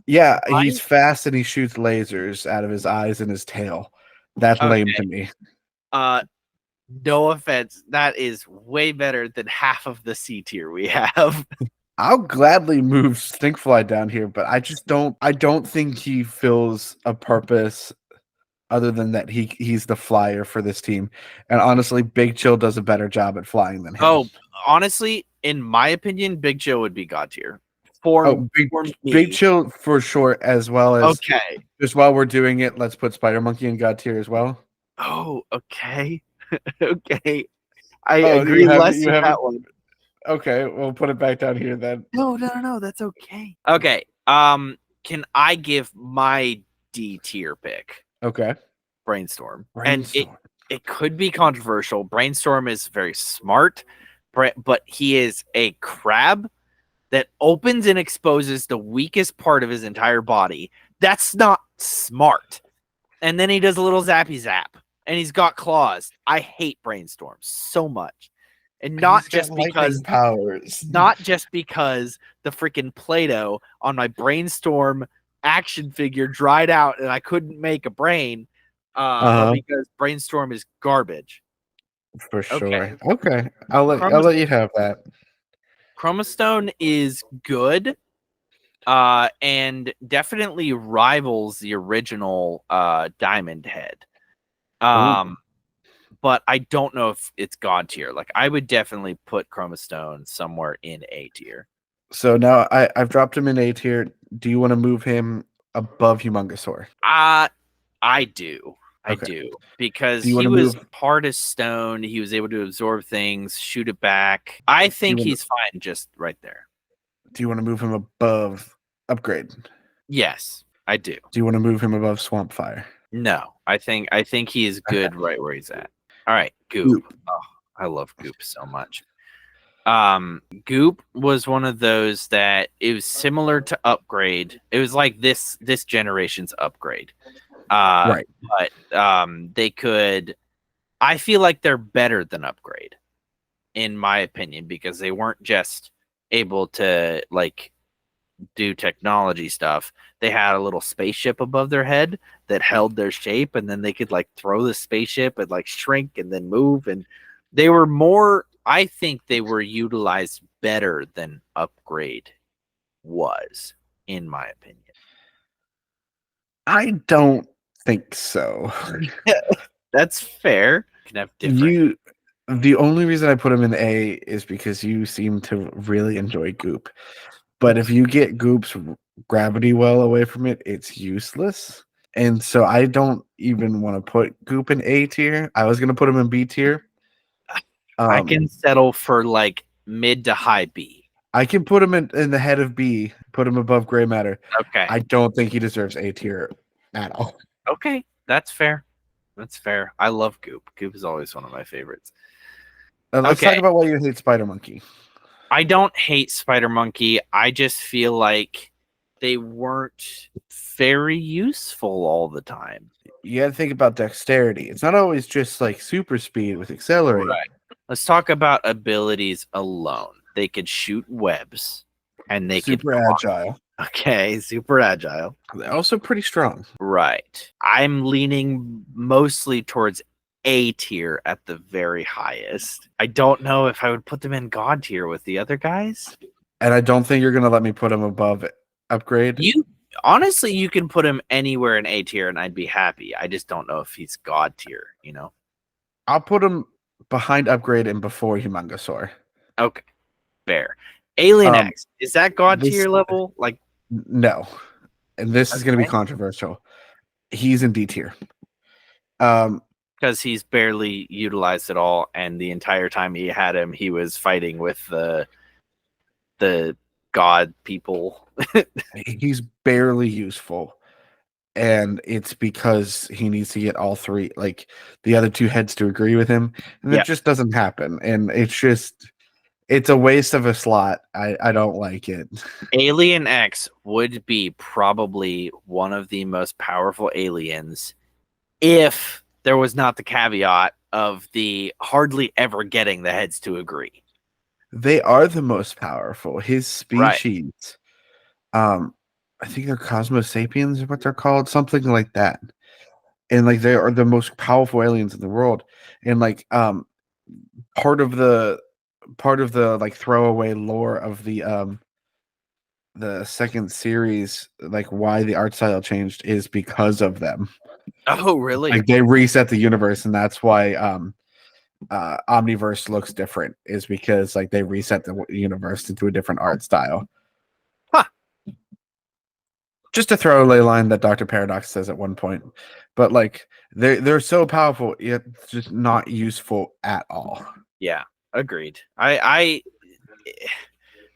Yeah, Right? he's fast and he shoots lasers out of his eyes and his tail. That's lame to me. No offense, that is way better than half of the C tier we have. I'll gladly move Stinkfly down here, but I don't think he fills a purpose other than that he's the flyer for this team. And honestly, Big Chill does a better job at flying than him. Oh, honestly, in my opinion, Big Chill would be God tier. Big Chill for sure, as well as okay. Just while we're doing it, let's put Spider Monkey in God tier as well. Oh, okay. Okay. I agree less with that one. Okay, we'll put it back down here then. No, that's okay. Okay. Can I give my D tier pick? Okay. Brainstorm. And it could be controversial. Brainstorm is very smart, but he is a crab that opens and exposes the weakest part of his entire body. That's not smart. And then he does a little zappy zap, and he's got claws. I hate Brainstorm so much. and He's not got just lightning because powers. the freaking Play-Doh on my Brainstorm action figure dried out and I couldn't make a brain, but because Brainstorm is garbage. For Okay. sure. Okay. I'll Chroma- let you have that. Chromastone is good, and definitely rivals the original Diamond Head. Ooh. But I don't know if it's God tier. Like I would definitely put Chromastone somewhere in A tier. So now I've dropped him in A tier. Do you want to move him above Humongosaur? I do. I Okay. do. Because Do you he want to was move? hard as stone. He was able to absorb things, shoot it back. I think wanna- he's fine just right there. Do you want to move him above Upgrade? Yes, I do. Do you want to move him above Swampfire? No, I think he is good right where he's at. All right, Goop. Goop. Oh, I love Goop so much. Goop was one of those that it was similar to Upgrade. It was like this generation's Upgrade. Right. But they could. I feel like they're better than Upgrade, in my opinion, because they weren't just able to like do technology stuff. They had a little spaceship above their head that held their shape, and then they could like throw the spaceship and like shrink and then move. And they were more. I think they were utilized better than Upgrade was, in my opinion. I don't think so. That's fair. Can have different. The only reason I put him in A is because you seem to really enjoy Goop. But if you get Goop's gravity well away from it, it's useless. And so I don't even want to put Goop in A tier. I was going to put him in B tier. I can settle for like mid to high B. I can put him in the head of B, put him above Gray Matter. Okay. I don't think he deserves A tier at all. Okay. That's fair. That's fair. I love Goop. Goop is always one of my favorites. Let's talk about why you hate Spider Monkey. I don't hate Spider Monkey. I just feel like they weren't very useful all the time. You got to think about dexterity. It's not always just like super speed with accelerate. Right. Let's talk about abilities alone. They could shoot webs, and they super could agile. Okay, super agile. They're also pretty strong. Right. I'm leaning mostly towards A tier at the very highest. I don't know if I would put them in God tier with the other guys. And I don't think you're going to let me put him above Upgrade. You honestly, you can put him anywhere in A tier and I'd be happy. I just don't know if he's God tier, you know? I'll put him behind Upgrade and before Humongosaur. Okay. Fair. Alien X, is that God tier level? Like, no. And this is going to be controversial. He's in D tier. Because he's barely utilized at all, and the entire time he had him, he was fighting with the god people. He's barely useful. And it's because he needs to get all three, like the other two heads to agree with him. And it just doesn't happen. And it's a waste of a slot. I don't like it. Alien X would be probably one of the most powerful aliens if there was not the caveat of the hardly ever getting the heads to agree. They are the most powerful. His species, I think they're Cosmo Sapiens, what they're called, something like that. And like they are the most powerful aliens in the world. And like part of the like throwaway lore of the second series, like why the art style changed is because of them. Oh, really? Like they reset the universe, and that's why Omniverse looks different, is because like they reset the universe into a different art style. Huh. Just a throwaway line that Dr. Paradox says at one point. But like they're so powerful, yet just not useful at all. Yeah, agreed. I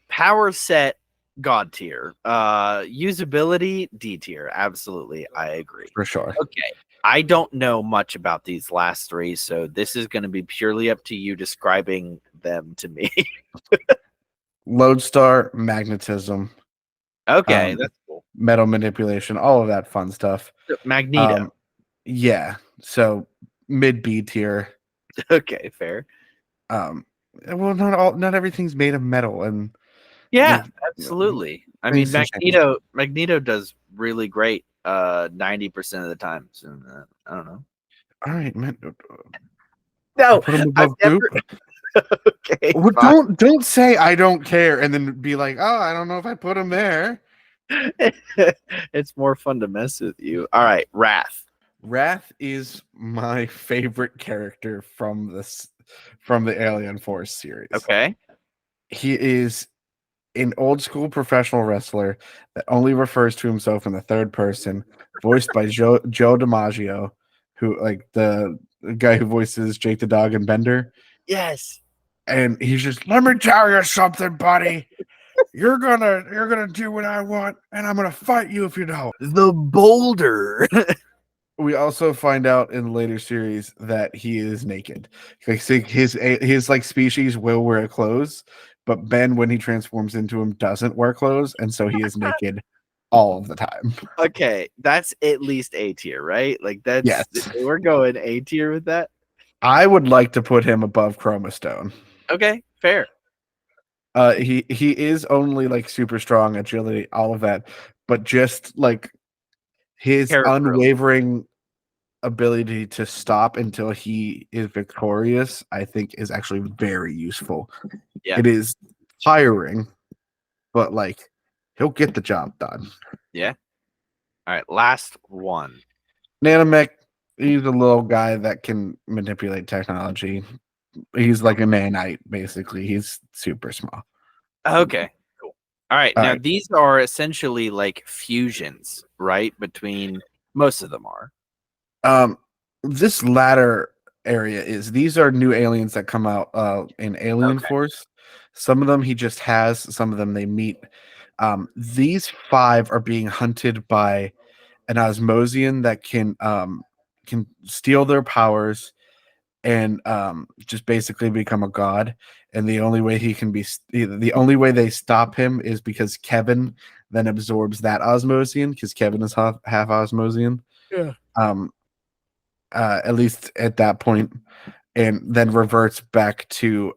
power set God tier. Usability D tier. Absolutely, I agree. For sure. Okay. I don't know much about these last three, so this is going to be purely up to you describing them to me. Lodestar, magnetism. Okay, that's cool. Metal manipulation, all of that fun stuff. Magneto. Yeah. So mid B tier. Okay, fair. Well, not everything's made of metal, and Yeah, like absolutely. I mean, things can change. Magneto does really great 90% of the time. So I don't know. All right, man. I No, put him I've above Goop. never. Okay, Well, fine. don't say I don't care, and then be like, oh, I don't know if I put him there. It's more fun to mess with you. All right, Wrath. Wrath is my favorite character from the Alien Force series. Okay. He is an old school professional wrestler that only refers to himself in the third person, voiced by Joe DiMaggio, who like the guy who voices Jake the Dog and Bender. Yes. And he's just, let me tell you something, buddy. You're gonna do what I want, and I'm gonna fight you if you don't. The Boulder. We also find out in the later series that he is naked. Like so his like species will wear clothes, but Ben, when he transforms into him, doesn't wear clothes, and so he is naked all of the time. Okay, that's at least A tier, right? Like Yes, we're going A tier with that. I would like to put him above Chroma Stone. Okay, fair. He is only like super strong, agility, all of that, but just like his Character. unwavering ability to stop until he is victorious, I think, is actually very useful. Yeah. It is tiring, but like he'll get the job done. Yeah. All right, last one. Nanomech, he's a little guy that can manipulate technology. He's like a nanite, basically. He's super small. Okay, cool. All right, All now right. these are essentially like fusions, right? Between most of them are. This latter area is these are new aliens that come out in Alien Okay. Force. Some of them he just has, some of them they meet. These five are being hunted by an Osmosian that can steal their powers and just basically become a god. And the only way he can be the only way they stop him is because Kevin then absorbs that Osmosian because Kevin is half Osmosian. Yeah. Um, at least at that point, and then reverts back to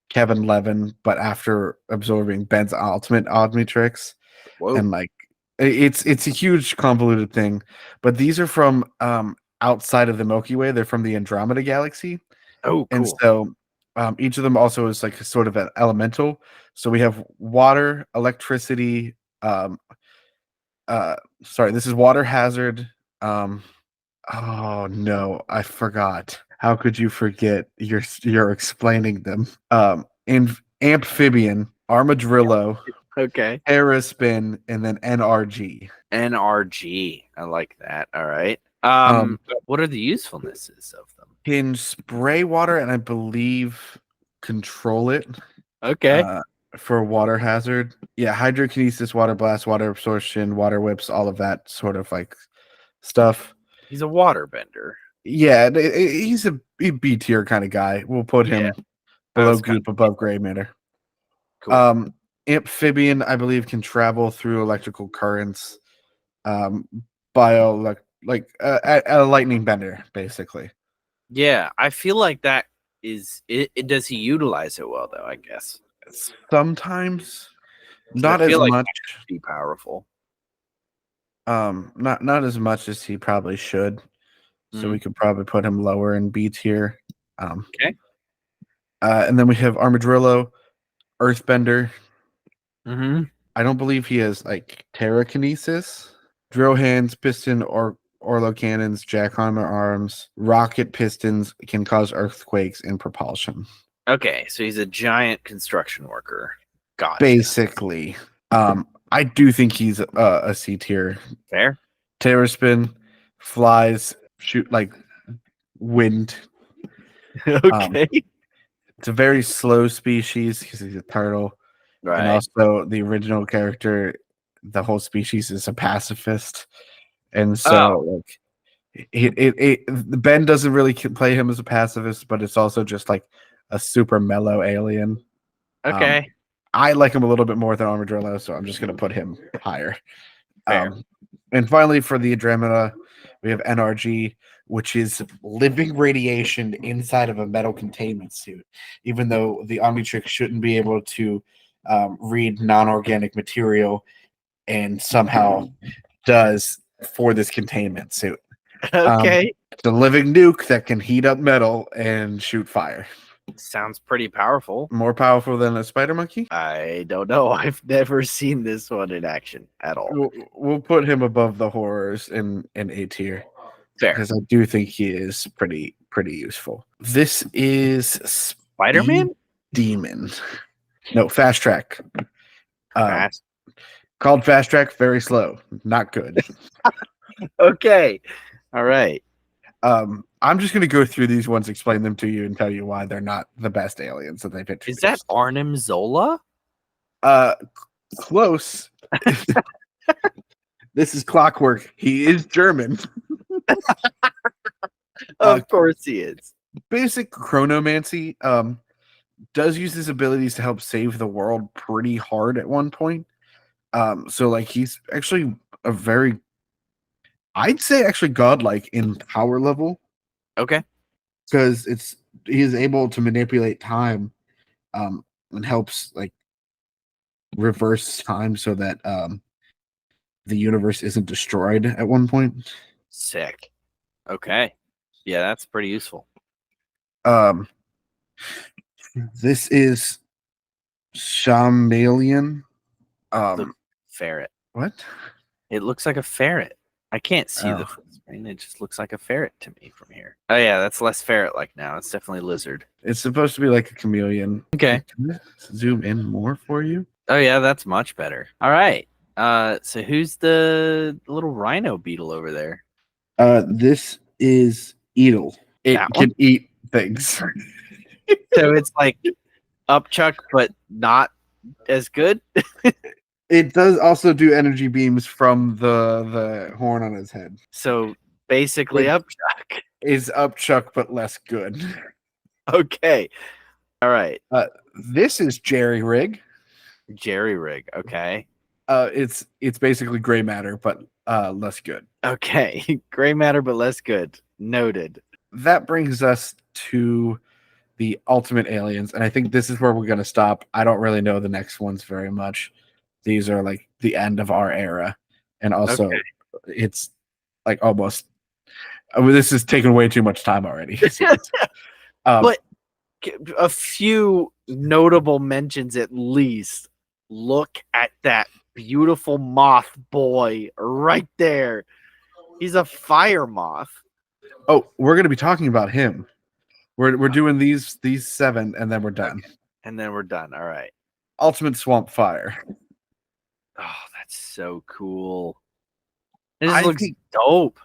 Kevin Levin, but after absorbing Ben's ultimate Omnitrix, Whoa. and like it's a huge convoluted thing. But these are from outside of the Milky Way. They're from the Andromeda Galaxy, Oh, and cool. so each of them also is like sort of an elemental. So we have water, electricity. Sorry, this is water hazard. Um, Oh no, I forgot. How could you forget? You're explaining them. In amphibian, armadillo, Okay. aerospin, and then NRG. NRG. I like that. All right. Um, What are the usefulnesses of them? can spray water and I believe control it. Okay. Uh, for water hazard, yeah, hydrokinesis, water blast, water absorption, water whips, all of that sort of like stuff. He's a waterbender. Yeah, he's a B tier kind of guy. We'll put Yeah, him I below was kind Goop, above Gray Matter. of cool. Amphibian, I believe, can travel through electrical currents, bio like a lightning bender, basically. Yeah, I feel like that is it. Does he utilize it well though? I guess Sometimes, 'cause I not as feel like much. that could be powerful. Not as much as he probably should. So we could probably put him lower in B tier. Okay. And then we have Armadillo, Earthbender. Mm-hmm. I don't believe he has like Terrakinesis, drill hands, piston, or Orlo cannons, jackhammer arms, rocket pistons can cause earthquakes and propulsion. Okay, so he's a giant construction worker. Gotcha. Basically, I do think he's a C tier. Fair. Terraspin flies, shoot like wind. Okay. It's a very slow species because he's a turtle. And Right. also the original character, the whole species is a pacifist. And Oh, so like Ben doesn't really play him as a pacifist, but it's also just like a super mellow alien. okay. I like him a little bit more than Armadillo, so I'm just gonna put him higher. Fair. And finally for the Andromeda, we have NRG, which is living radiation inside of a metal containment suit, even though the Omnitrix shouldn't be able to read non-organic material and somehow does for this containment suit. Okay. It's a living nuke that can heat up metal and shoot fire. Sounds pretty powerful. More powerful than a spider monkey? I don't know. I've never seen this one in action at all. We'll put him above the horrors in A tier. Fair. Because I do think he is pretty useful. This is Spider-Man? Demon. No, Fast Track. Fast. Called Fast Track, very slow. Not good. Okay. All right. I'm just going to go through these ones, explain them to you, and tell you why they're not the best aliens that they've introduced. Is that Arnim Zola? Close. This is Clockwork. He is German. Of course he is. Basic chronomancy does use his abilities to help save the world pretty hard at one point. So like he's actually a very, I'd say actually godlike in power level. Okay. Because he is able to manipulate time and helps like reverse time so that the universe isn't destroyed at one point. Sick. Okay. Yeah, that's pretty useful. This is Chameleon. Ferret. What? It looks like a ferret. I can't see the full screen. It just looks like a ferret to me from here. Oh yeah, that's less ferret-like now. It's definitely lizard. It's supposed to be like a chameleon. Okay. Can I zoom in more for you? Oh yeah, that's much better. All right. So who's the little rhino beetle over there? This is Eagle. It That can one? eat things. So it's like upchuck, but not as good. It does also do energy beams from the horn on his head. So basically It- upchuck. Is upchuck but less good. Okay. All right. This is Jerry Rig. Jerry rig. Okay. It's basically gray matter but less good. Okay. Gray matter, but less good. Noted. That brings us to the ultimate aliens, and I think this is where we're going to stop. I don't really know the next ones very much. These are like the end of our era, and also it's like almost. This is taking way too much time already. But a few notable mentions at least. Look at that beautiful moth boy right there. He's a fire moth. Oh, we're going to be talking about him. We're doing these 7, and then we're done. Okay. And then we're done. All right. Ultimate Swamp Fire. Oh, that's so cool. This looks dope.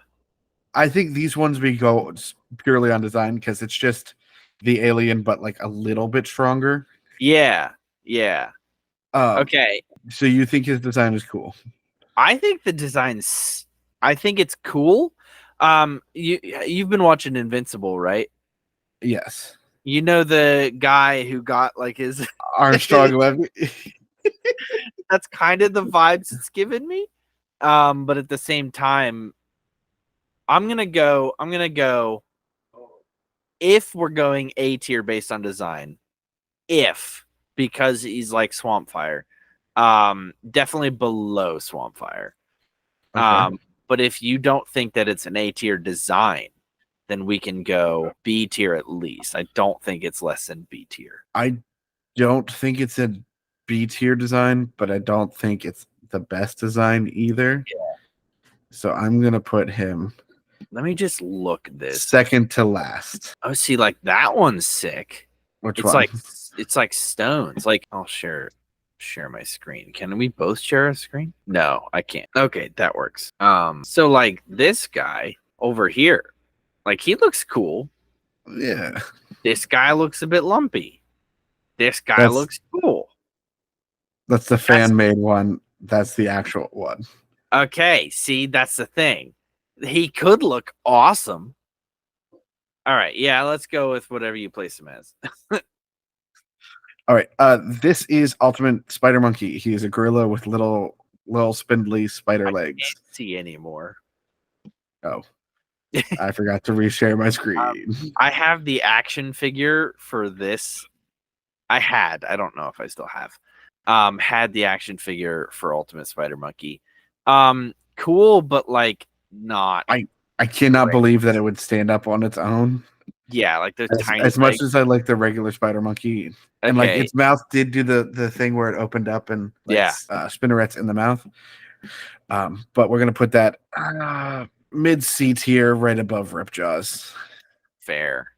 I think these ones we go purely on design because it's just the alien, but like a little bit stronger. Yeah. Yeah. Okay. So you think his design is cool? I think the design's. I think it's cool. You've been watching Invincible, right? Yes. You know the guy who got like his Armstrong Levy. That's kind of the vibes it's given me. But at the same time, I'm gonna go if we're going A tier based on design, because he's like Swampfire. Definitely below Swampfire. Okay. But if you don't think that it's an A tier design, then we can go B tier at least. I don't think it's less than B tier. I don't think it's a B tier design, but I don't think it's the best design either. Yeah. So I'm gonna put him. Let me just look at this. Second to last. Oh, see, like that one's sick. Which It's one? it's like stones. Like I'll share my screen. Can we both share a screen? No, I can't. Okay, that works. So like this guy over here, like he looks cool. Yeah. This guy looks a bit lumpy. This guy looks cool. That's the fan made one. That's the actual one. Okay, see, that's the thing. He could look awesome. All right, yeah, let's go with whatever you place him as. All right. This is Ultimate Spider Monkey. He is a gorilla with little spindly spider legs. Can't see anymore. Oh. I forgot to reshare my screen. I have the action figure for this. I don't know if I still have. Had the action figure for Ultimate Spider Monkey. Cool, but like not. I cannot great. believe that it would stand up on its own. Yeah, like those tiny As much legs. as I like the regular Spider Monkey, and like Okay. its mouth did do the thing where it opened up and like Yeah. spinnerets in the mouth. But we're gonna put that mid C tier, right above Ripjaws. Fair.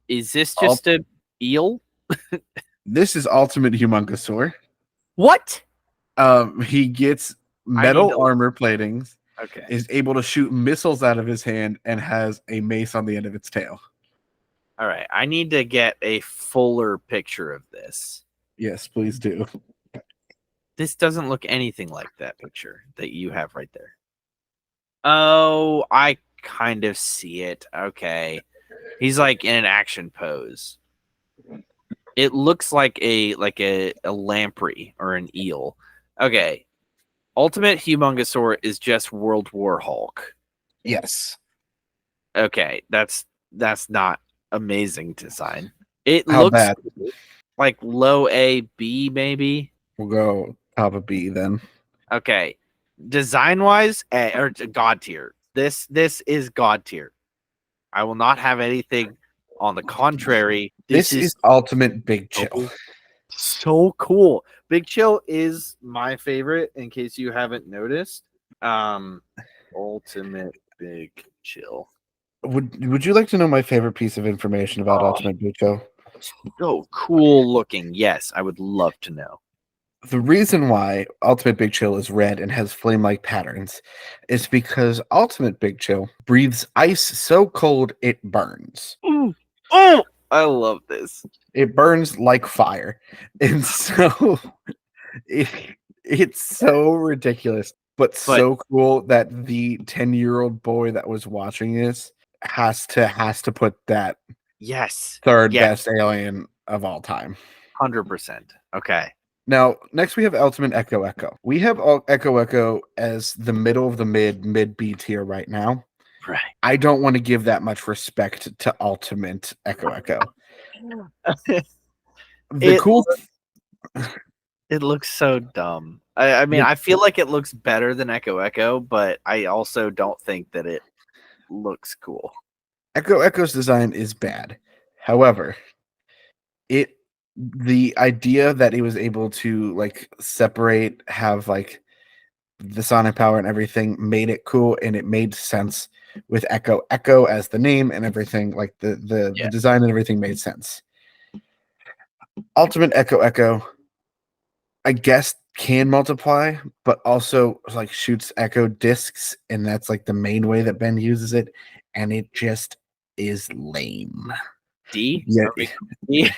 Is this Ul- just a eel? This is Ultimate Humongosaur. What? He gets I need metal to- armor platings, Okay. is able to shoot missiles out of his hand, and has a mace on the end of its tail. All right. I need to get a fuller picture of this. Yes, please do. This doesn't look anything like that picture that you have right there. Oh, I kind of see it. Okay. He's like in an action pose. It looks like a lamprey or an eel. Okay. Ultimate Humongosaur is just World War Hulk. Yes. Okay, that's not amazing design. It How looks bad? like low A, B maybe. We'll go top of B then. Okay. Design wise, or God tier. This is God tier. I will not have anything on the contrary. This is Ultimate Big Chill. So cool. Big Chill is my favorite in case you haven't noticed. Ultimate Big Chill. Would you like to know my favorite piece of information about Ultimate Big Chill? So cool looking. Yes, I would love to know. The reason why Ultimate Big Chill is red and has flame-like patterns is because Ultimate Big Chill breathes ice so cold it burns. Ooh. Oh, I love this. It burns like fire. And so it's so ridiculous, but so cool that the 10-year-old boy that was watching this has to put that third best alien of all time. 100%. Okay. Now, next we have Ultimate Echo Echo. We have Echo Echo as the middle of the mid B tier right now. Right. I don't want to give that much respect to Ultimate Echo Echo. It looks so dumb. I mean, I feel like it looks better than Echo Echo, but I also don't think that it looks cool. Echo Echo's design is bad. However, the idea that he was able to like separate, have like the sonic power and everything made it cool, and it made sense with Echo Echo as the name and everything. Like the design and everything made sense. Ultimate Echo Echo, I guess, can multiply, but also like shoots echo discs, and that's like the main way that Ben uses it, and it just is lame. D? Yeah. D?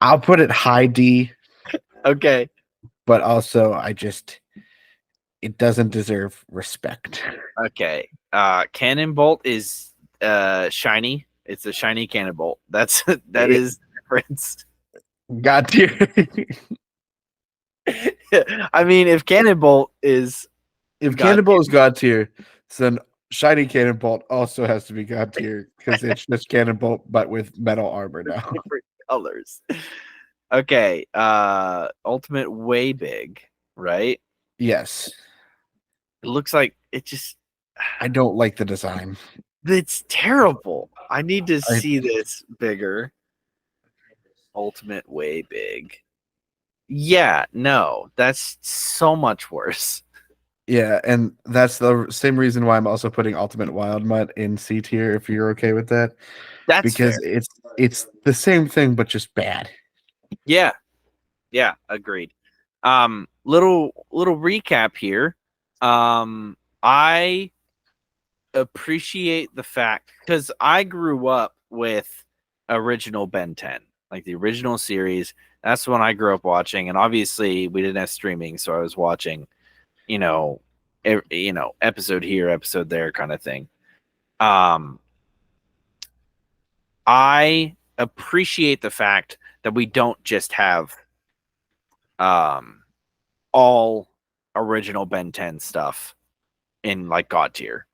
I'll put it high D. Okay. But also it doesn't deserve respect. Okay. Cannon Bolt is shiny. It's a shiny Cannon Bolt. That is the difference. God tier. I mean, if Cannon Bolt is God tier, then shiny Cannon Bolt also has to be God tier because it's just Cannon Bolt but with metal armor now. Different colors. Okay. Ultimate way big, right? Yes. It looks like it just I don't like the design. It's terrible. I need to see this bigger. Ultimate way big. Yeah, no, that's so much worse. Yeah, and that's the same reason why I'm also putting Ultimate Wild Mutt in C tier if you're okay with that. That's because fair. it's the same thing but just bad. Yeah. Yeah, agreed. Little recap here. I appreciate the fact because I grew up with original Ben 10, like the original series. That's when I grew up watching, and obviously we didn't have streaming, so I was watching, episode here, episode there, kind of thing. I appreciate the fact that we don't just have all original Ben 10 stuff in like God tier.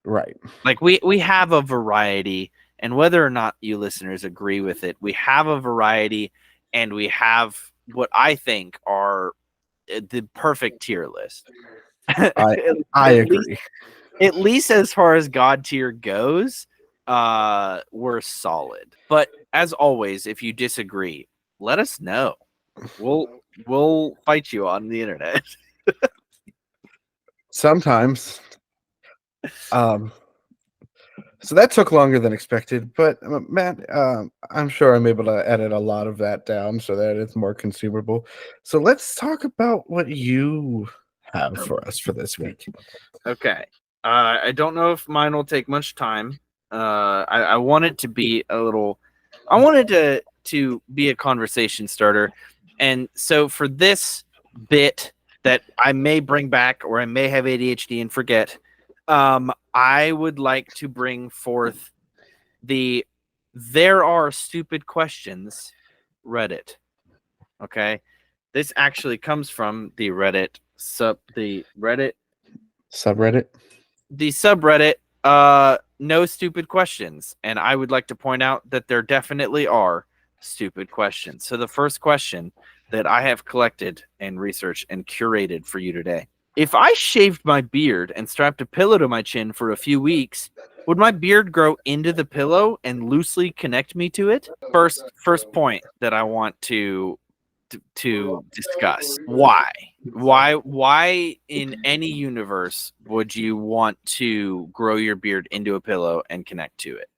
Right. Like we have a variety, and whether or not you listeners agree with it, we have a variety, and we have what I think are the perfect tier list. I at, I at least agree. at least as far as God tier goes, we're solid. But as always, if you disagree, let us know. We'll fight you on the internet. Sometimes. So that took longer than expected, but Matt, I'm sure I'm able to edit a lot of that down so that it's more consumable. So let's talk about what you have for us for this week. Okay. I don't know if mine will take much time. I want it to be a little. I wanted to be a conversation starter, and so for this bit that I may bring back or I may have ADHD and forget, I would like to bring forth the "There Are Stupid Questions" Reddit. Okay, this actually comes from the Reddit Subreddit. the subreddit no stupid questions, and I would like to point out that there definitely are stupid questions. So the first question that I have collected and researched and curated for you today: if I shaved my beard and strapped a pillow to my chin for a few weeks, would my beard grow into the pillow and loosely connect me to it? First point that I want to discuss. Why in any universe would you want to grow your beard into a pillow and connect to it?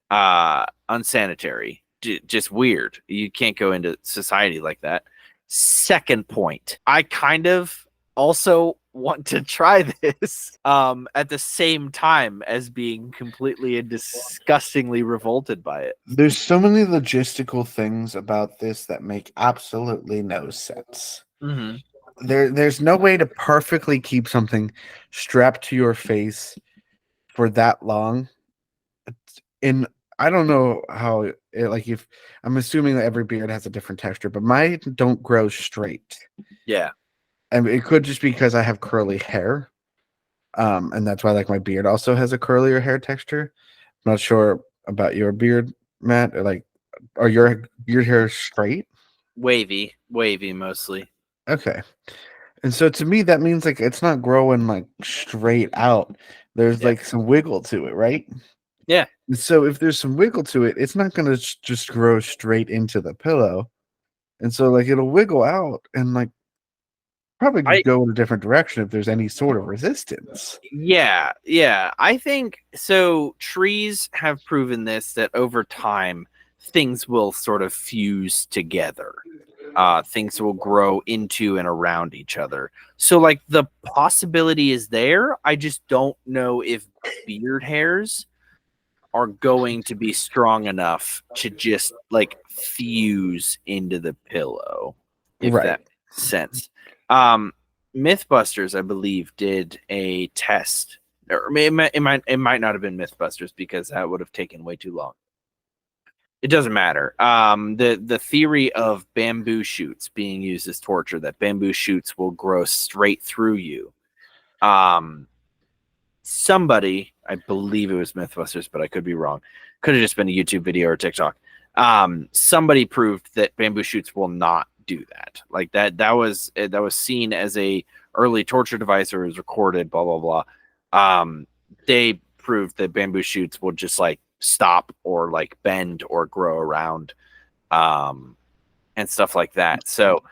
Unsanitary. Just weird. You can't go into society like that. Second point, I kind of also want to try this at the same time as being completely and disgustingly revolted by it. There's so many logistical things about this that make absolutely no sense. Mm-hmm. There's no way to perfectly keep something strapped to your face for that long. In I don't know how like if I'm assuming that every beard has a different texture, but mine don't grow straight. Yeah. And it could just be because I have curly hair. And that's why like my beard also has a curlier hair texture. I'm not sure about your beard, Matt. Like, are your hair straight? Wavy mostly. Okay. And so to me, that means like it's not growing like straight out. There's Yeah. like some wiggle to it, right? Yeah. And so if there's some wiggle to it, it's not going to just grow straight into the pillow. And so like it'll wiggle out and like probably I go in a different direction if there's any sort of resistance. yeah. I think so. Trees have proven this, that over time things will sort of fuse together. Things will grow into and around each other. So like the possibility is there. I just don't know if beard hairs are going to be strong enough to just like fuse into the pillow, if Right. that makes sense. Um, Mythbusters, I believe, did a test, or it might not have been Mythbusters because that would have taken way too long. It doesn't matter. The theory of bamboo shoots being used as torture, that bamboo shoots will grow straight through you. Somebody, I believe it was Mythbusters, but I could be wrong. Could have just been a YouTube video or TikTok. Somebody proved that bamboo shoots will not do that. Like that was seen as a early torture device, or was recorded. Blah blah blah. They proved that bamboo shoots will just like stop or like bend or grow around, and stuff like that. So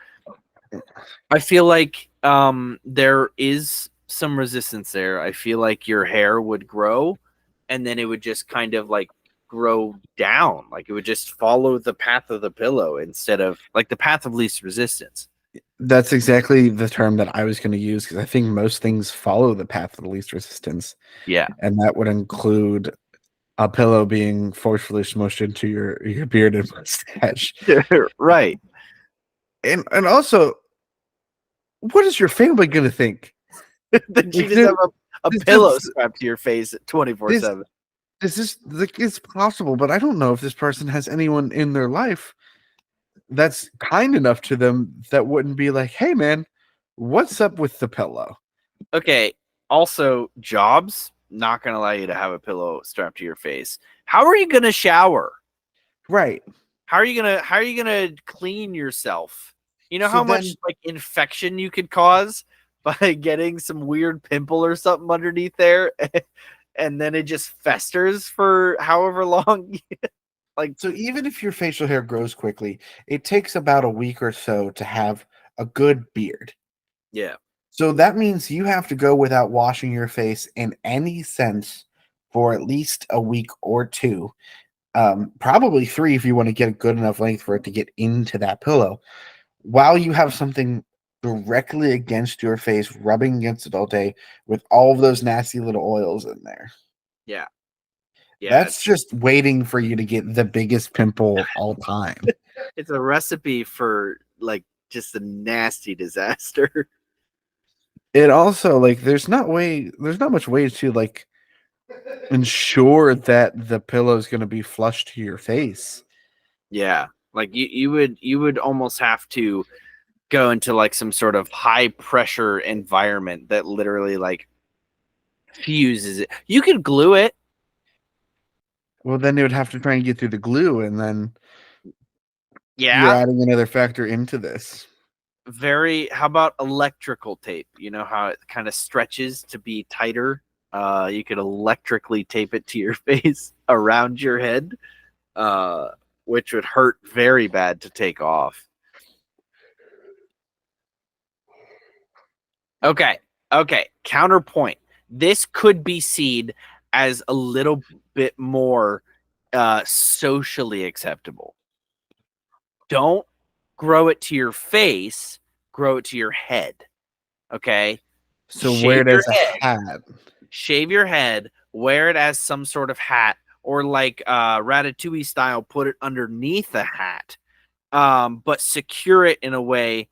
I feel like there is some resistance there. I feel like your hair would grow and then it would just kind of like grow down. Like it would just follow the path of the pillow instead of like the path of least resistance. That's exactly the term that I was going to use because I think most things follow the path of the least resistance. Yeah. And that would include a pillow being forcefully smushed into your beard and mustache. Right. And also, what is your family going to think? Then you Like, just have a this, pillow strapped to your face this, 24/7. this is like it's possible, but I don't know if this person has anyone in their life that's kind enough to them that wouldn't be like, "Hey, man, what's up with the pillow?" Okay. Also, jobs. not going to allow you to have a pillow strapped to your face. How are you going to shower? Right. How are you going to clean yourself? You know So how much then- like infection you could cause by getting some weird pimple or something underneath there and then it just festers for however long. Like, So even if your facial hair grows quickly, it takes about a week or so to have a good beard. yeah. So that means you have to go without washing your face in any sense for at least a week or two. Probably 3 if you want to get a good enough length for it to get into that pillow. While you have something directly against your face, rubbing against it all day with all of those nasty little oils in there. Yeah. Yeah. That's just waiting for you to get the biggest pimple of all time. It's a recipe for like just a nasty disaster. It also like there's not much way to like ensure that the pillow is going to be flush to your face. Yeah. Like you would almost have to go into like some sort of high pressure environment that literally like fuses it. You could glue it. Well, then they would have to try and get through the glue, and then you're Yeah. adding another factor into this. How about electrical tape? You know how it kind of stretches to be tighter? You could electrically tape it to your face around your head, which would hurt very bad to take off. Okay. Counterpoint. This could be seen as a little bit more socially acceptable. Don't grow it to your face, grow it to your head. Okay? So Shave wear it your as a head. hat. Shave your head, wear it as some sort of hat, or like Ratatouille style, put it underneath a hat. But secure it in a way.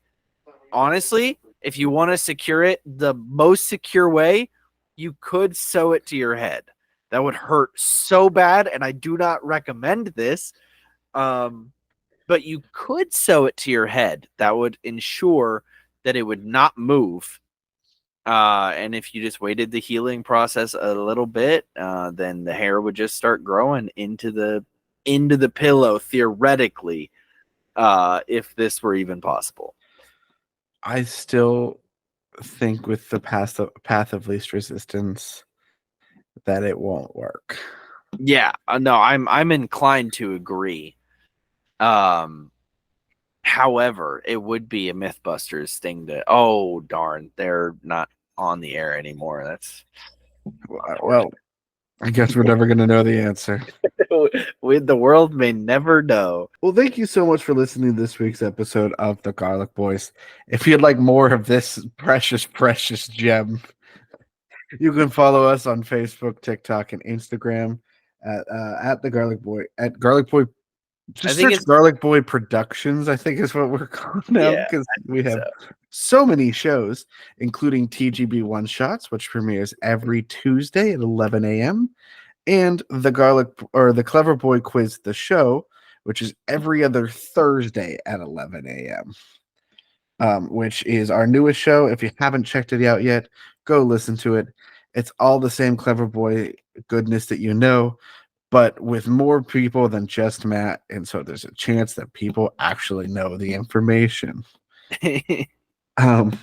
Honestly, if you want to secure it, the most secure way, you could sew it to your head. That would hurt so bad, and I do not recommend this. But you could sew it to your head. That would ensure that it would not move. And if you just waited the healing process a little bit, then the hair would just start growing into the pillow theoretically, if this were even possible. I still think with the path of least resistance that it won't work. Yeah, no, I'm inclined to agree. However, it would be a Mythbusters thing to. Oh darn, they're not on the air anymore. That's Well, I guess we're never going to know the answer. the world may never know. Well, thank you so much for listening to this week's episode of The Garlic Boys. If you'd like more of this precious, precious gem, you can follow us on Facebook, TikTok, and Instagram at the Garlic Boy, at Garlic Boy. Just think search it's- Garlic Boy Productions, I think is what we're called now, Yeah, because we have so. so many shows, including TGB One Shots, which premieres every Tuesday at 11 a.m., and the Clever Boy Quiz, the show, which is every other Thursday at 11 a.m., which is our newest show. If you haven't checked it out yet, go listen to it. It's all the same Clever Boy goodness that you know, but with more people than just Matt. And so there's a chance that people actually know the information. Um,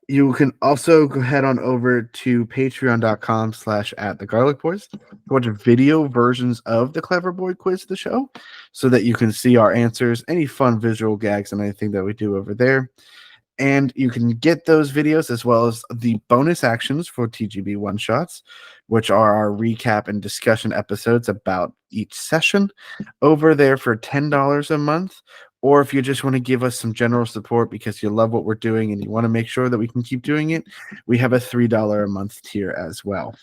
you can also go head on over to patreon.com/@thegarlicboys to watch video versions of the Clever Boy Quiz, the show, so that you can see our answers, any fun visual gags, and anything that we do over there. And you can get those videos as well as the bonus actions for TGB One Shots, which are our recap and discussion episodes about each session, over there for $10 a month. Or if you just want to give us some general support because you love what we're doing and you want to make sure that we can keep doing it, we have a $3 a month tier as well.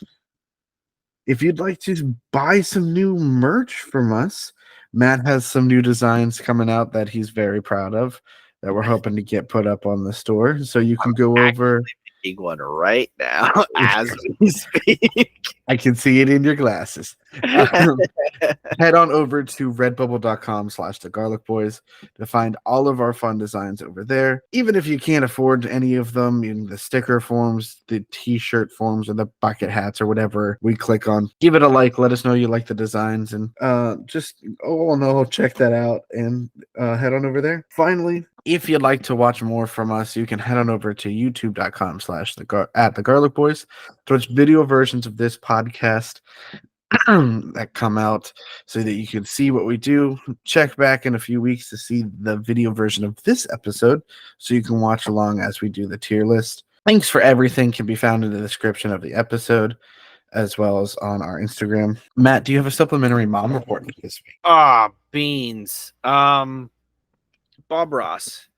If you'd like to buy some new merch from us, Matt has some new designs coming out that he's very proud of that we're hoping to get put up on the store. So you can go over. Making one right now as we speak. I can see it in your glasses. Head on over to redbubble.com/the Garlic Boys to find all of our fun designs over there. Even if you can't afford any of them, in the sticker forms, the t-shirt forms, or the bucket hats, or whatever we click on, give it a like. Let us know you like the designs, and just no, check that out and head on over there. Finally, if you'd like to watch more from us, you can head on over to youtube.com/the Garlic Boys to watch video versions of this podcast that come out so that you can see what we do. Check back in a few weeks to see the video version of this episode so you can watch along as we do the tier list. Links for everything can be found in the description of the episode as well as on our Instagram. Matt, do you have a supplementary mom report this week? Ah, beans. Bob Ross.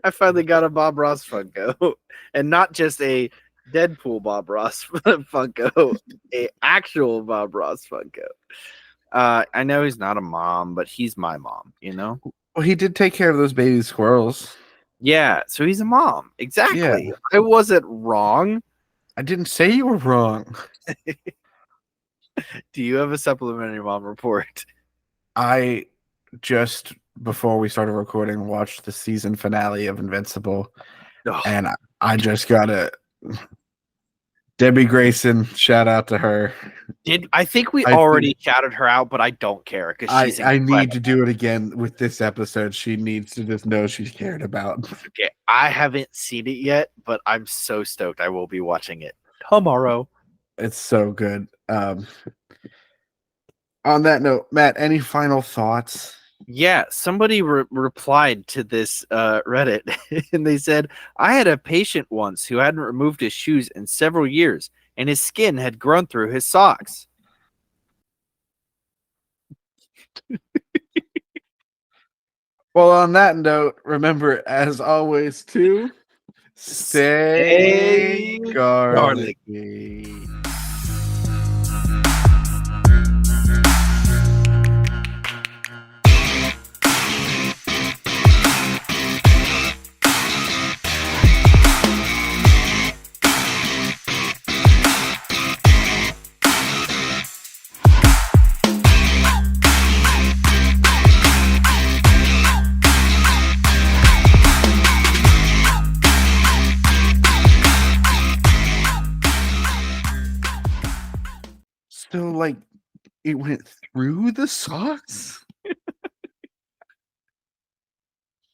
I finally got a Bob Ross Funko, and not just a Deadpool Bob Ross Funko, a actual Bob Ross Funko. I know he's not a mom, but he's my mom, you know? Well, he did take care of those baby squirrels. Yeah, so he's a mom. Exactly. Yeah. I wasn't wrong. I didn't say you were wrong. Do you have a supplementary mom report? I just, before we started recording, watched the season finale of Invincible, and I just gotta Debbie Grayson, shout out to her. I think we already shouted her out, but I don't care because she's I need to do it again with this episode. She needs to just know she's cared about. Okay, I haven't seen it yet, but I'm so stoked. I will be watching it tomorrow. It's so good. On that note, Matt, any final thoughts? Yeah, somebody replied to this Reddit, and they said, I had a patient once who hadn't removed his shoes in several years, and his skin had grown through his socks. Well, on that note, remember, as always, to stay garlicky. So, like, it went through the socks?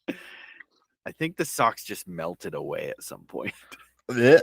I think the socks just melted away at some point. Blech.